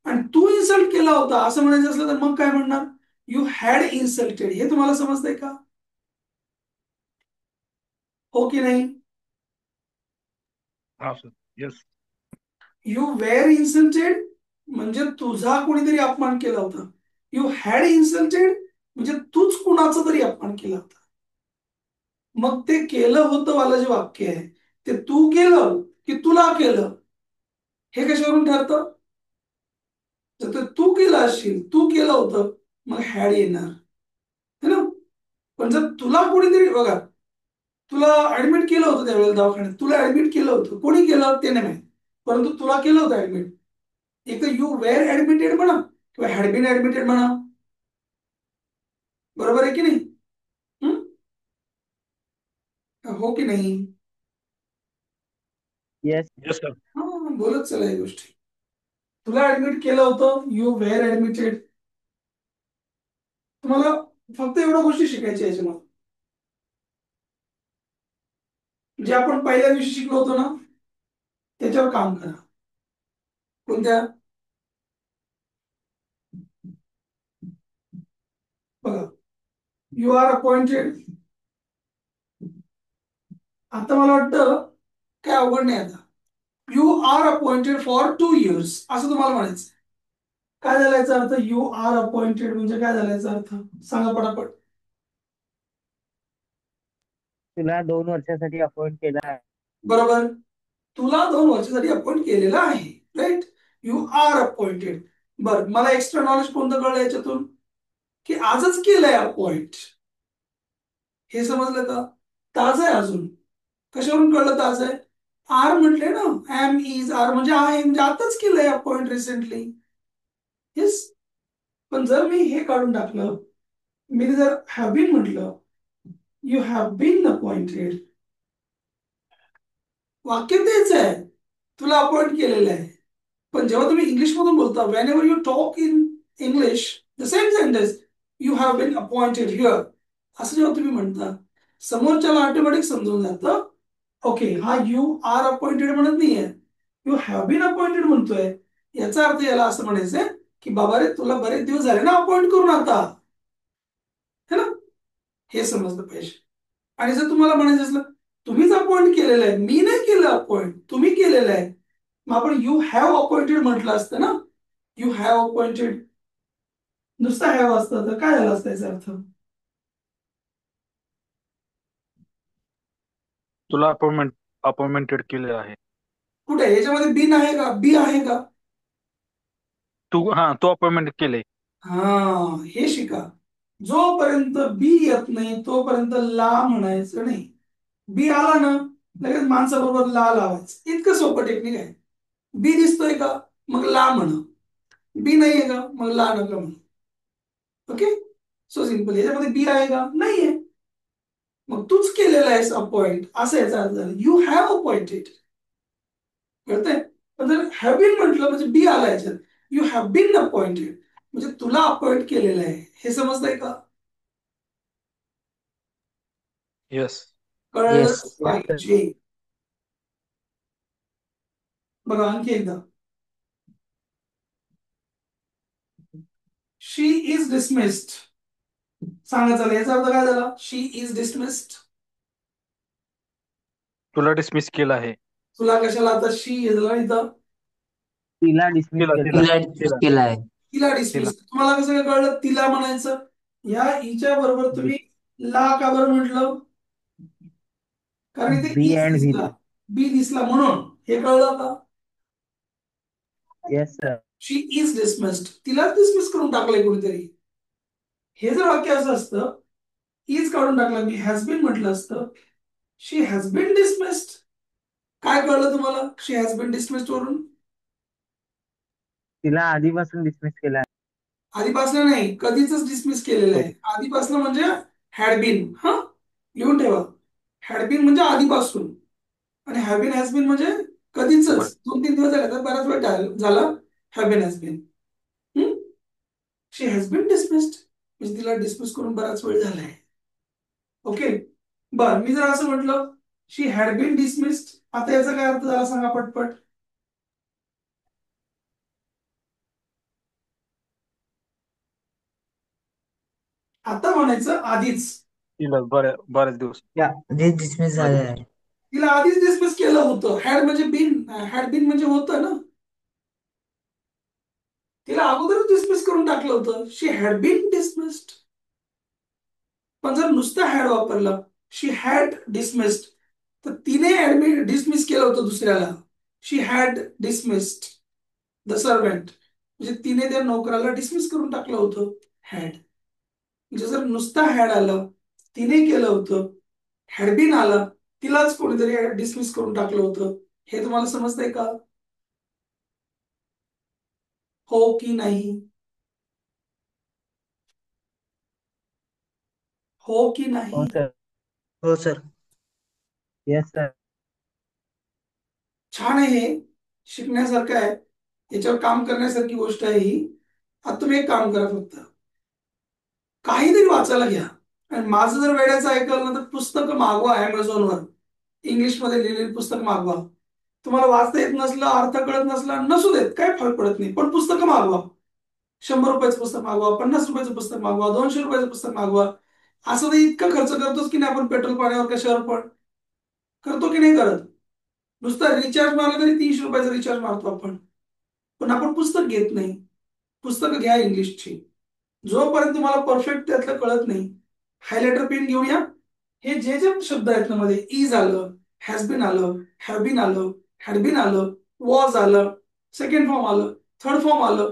आणि तू इन्सल्ट केला होता असं म्हणायचं असलं तर मग काय म्हणणार, यू हॅड इन्सल्टेड. हे तुम्हाला समजतंय का, हो की नाही? हा sir, yes. You were insulted म्हणजे तुझा कोणीतरी अपमान केला होता. यू हॅड इन्सल्टेड म्हणजे तूच कुणाचा तरी अपमान केला होता. मग ते केलं होतं वाला जे वाक्य आहे ते तू केलं की तुला केलं हे कशावरून ठरतं? जर ते तू केलं असशील, तू केलं होतं, मग हॅड येणार है ना. पण जर तुला कोणीतरी बघा, तुला ऍडमिट केलं होतं त्यावेळेला दवाखान्यात, तुला ऍडमिट केलं होतं, कोणी केलं ते नाही माहित, परंतु तुला केलं होतं ऍडमिट. एक तर यू वेअर ऍडमिटेड म्हणा किंवा हॅड बीन ऍडमिटेड म्हणा. बरोबर आहे की नाही? हं? हो की नाही? येस. Yes sir. हा, बोलत चला या गोष्टी. तुला ऍडमिट केलं होतं, यू वेअर ऍडमिटेड. तुम्हाला फक्त एवढ्या गोष्टी शिकायच्या याच्यामध्ये, जे आपण पहिल्या दिवशी शिकलो होतो ना त्याच्यावर काम करा. कोणत्या? बघा, यू आर अपॉइंटेड. आता मला वाटतं काय अवघड नाही. आता you are appointed for 2 years असं तुम्हाला म्हणायचं. काय झाला याचा अर्थ? यू आर अपॉइंटेड म्हणजे काय झाला याचा अर्थ? सांगा पटापट. तुला 2 वर्षासाठी अपॉइंट केला आहे. बरोबर, तुला 2 वर्षासाठी अपॉइंट केलेलं आहे. Right, you are appointed. बर, मला एक्स्ट्रा नॉलेज कोणतं कळलं याच्यातून? की आजच केलंय अपॉइंट. हे समजलं का? ताज आहे अजून. कशावरून कळलं ताज आहे? आर म्हटले ना, एम इज आर म्हणजे आहे, म्हणजे आताच केलंय अपॉइंट रिसेंटली. येस. पण जर मी हे काढून टाकलं, मी जर हॅव बीन म्हटलं, यू हॅव बीन अपॉइंटेड, वाक्य तेच आहे, तुला अपॉइंट केलेलं आहे. पण जेव्हा तुम्ही इंग्लिश मधून बोलता, whenever you talk in English, the same sentence, you have been appointed here, असं जेव्हा तुम्ही म्हणता, समोरच्याला ऑटोमॅटिक समजून जातं, ओके हा यू आर अपॉइंटेड म्हणत नाहीये, यू हॅव बीन अपॉइंटेड म्हणतोय. याचा अर्थ याला असं म्हणायचंय की बाबा रे, तुला बरेच दिवस झाले ना अपॉइंट करून आता, है ना. हे समजलं पाहिजे. आणि जर तुम्हाला म्हणायचं असलं, तुम्हीच अपॉइंट केलेलं आहे, मी नाही केलं अपॉइंट, तुम्ही केलेलं आहे, मग आपण यू हॅव अपॉइंटेड म्हटलं असतं ना. यू हॅव अपॉइंटेड नुसतं हॅव असतं तर काय झालं असतं याचा अर्थ? तुला अपॉइंटमेंटेड केले आहे. कुठे याच्यामध्ये बिन आहे का, बी आहे का? तू अपॉइंटमेंट केले. हा, हे शिका. जोपर्यंत बी येत नाही तोपर्यंत ला म्हणायचं नाही. बी आला ना, लगेच माणसाबरोबर ला लावायचं. इतकं सोपं टेक्निक आहे. बी दिसतोय का, मग ला म्हणा. बी नाहीये का, मग ला नका म्हणा. Okay, so simple. याच्यामध्ये बी आहे का, नाहीये, मग तूच केलेला आहेस अपॉइंट, असं याचा अर्थ झाला. You have appointed. कळतंय? पण जर हॅव बीन म्हटलं म्हणजे बी आला याच्यात, यू हॅव बीन अपॉइंटेड म्हणजे तुला अपॉइंट केलेलं आहे. हे समजतंय का? येस. येस. कळलंच येस सर. पाहिजे. बघा आणखी एकदा, शी इज डिसमिस्ड. सांगा चला, याचा अर्थ काय झाला? शी इज डिसमिस्ड. तुला डिसमिस केलं आहे. तुला कशाला आता शी येईल इथं? तिला डिसमिस तिला केलं. तिला तिला तिला केला आहे. तिला तिला डिसमिस. तुम्हाला कसं काय कळलं तिला म्हणायचं? या हिच्या बरोबर तुम्ही ला का बरं म्हटलं? कारण इथे बी इज अँड व्ही. दिसला, बी दिसला म्हणून. हे कळलं का? Yes sir. She is dismissed, तिलाच डिसमिस करून टाकलंय कोणीतरी. हे जर वाक्य असं असतं, इज काढून टाकलं मी, हॅज बीन म्हटलं असतं, शी हॅज बीन डिसमिस्ड. काय कळलं तुम्हाला शी हॅज बीन डिसमिस्ड वरून? तिला आधीपासून डिसमिस केलं आहे. आधीपासून नाही, कधीच डिसमिस केलेलं आहे. आधीपासून म्हणजे हॅड बीन. हा, लिहून ठेवा. हॅड बीन म्हणजे आधीपासून, आणि हॅव बीन हॅज बीन म्हणजे कधीच. बर. 2-3 दिवस झाले तर बराच वेळ झाला. Have been has been. She has been dismissed म्हणजे तिला डिसमिस करून बराच वेळ झालाय. ओके, बर. मी जर असं म्हटलं शी हॅड बीन डिसमिस्ड, आता याचा काय अर्थ झाला सांगा पटपट. आता म्हणायचं आधीच. तिला बऱ्याच दिवस. या आधीच डिसमिस झालेला आहे. तिला आधीच डिसमिस केलं होतं. हॅड म्हणजे बीन, हॅड बीन म्हणजे होतं ना. तिला अगोदरच डिसमिस करून टाकलं होतं. शी हॅड बीन डिसमिस्ड. पण जर नुसतं हॅड वापरलं, शी हॅड डिसमिस्ड, तर तिने डिसमिस केलं होतं दुसऱ्याला. शी हॅड डिसमिस्ड द सर्वेंट, म्हणजे तिने त्या नोकराला डिसमिस करून टाकलं होतं. हॅड म्हणजे जर नुसतं हॅड आलं, तिने केलं होतं, हॅड बीन आलं, तिलाच कोणीतरी डिसमिस करून टाकलं होतं. हे तुम्हाला समजतंय का? हो की नाही? हो की हो नाही? सर. हो सर. Yes sir. छान आहे हे, शिकण्यासारखं आहे, याच्यावर काम करण्यासारखी गोष्ट आहे ही. आता तुम्ही एक काम करा, फक्त काहीतरी वाचायला घ्या. आणि माझं जर वेळेचं ऐकलं ना, तर पुस्तकं मागवा अमेझॉनवर, इंग्लिशमध्ये लिहिलेली पुस्तक मागवा. तुम्हाला वाचता येत नसलं, अर्थ कळत नसला, नसू देत, काय फरक पडत नाही, पण पुस्तकं मागवा. 100 रुपयाचं पुस्तक मागवा, 50 रुपयाचं पुस्तक मागवा, 200 रुपयाचं पुस्तक मागवा. असं तर इतकं खर्च करतोच की नाही आपण पेट्रोल पाण्यावर, कशावर पण करतो की नाही करत. नुसता रिचार्ज मारला तरी 300 रुपयाचा रिचार्ज मारतो आपण, पण आपण पुस्तक घेत नाही. पुस्तकं घ्या इंग्लिशची. जोपर्यंत तुम्हाला परफेक्ट त्यातलं कळत नाही, हायलायटर पेन घेऊन या. हे जे जे शब्द आहेत ना मध्ये, इज आलं, हॅज बीन आलं, हॅव बीन आलं, हॅड बीन आलं, वॉज आलं, सेकंड फॉर्म आलं, थर्ड फॉर्म आलं,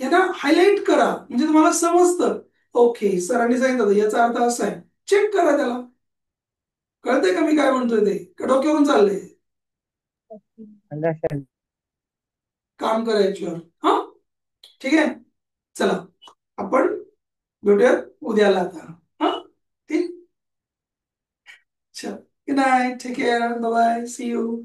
यांना हायलाइट करा, म्हणजे तुम्हाला समजतं. ओके, सरांनी सांगितलं होतं, याचा अर्थ असा आहे. चेक करा त्याला. कळतंय का मी काय म्हणतोय ते, का डोक्यावरून चाललंय? अंडरस्टँड. काम करा याच्यावर. हा, ठीक आहे. चला, आपण भेटूयात उद्याला आता. हा, ठीक. चल, good night, take care, bye bye, see you.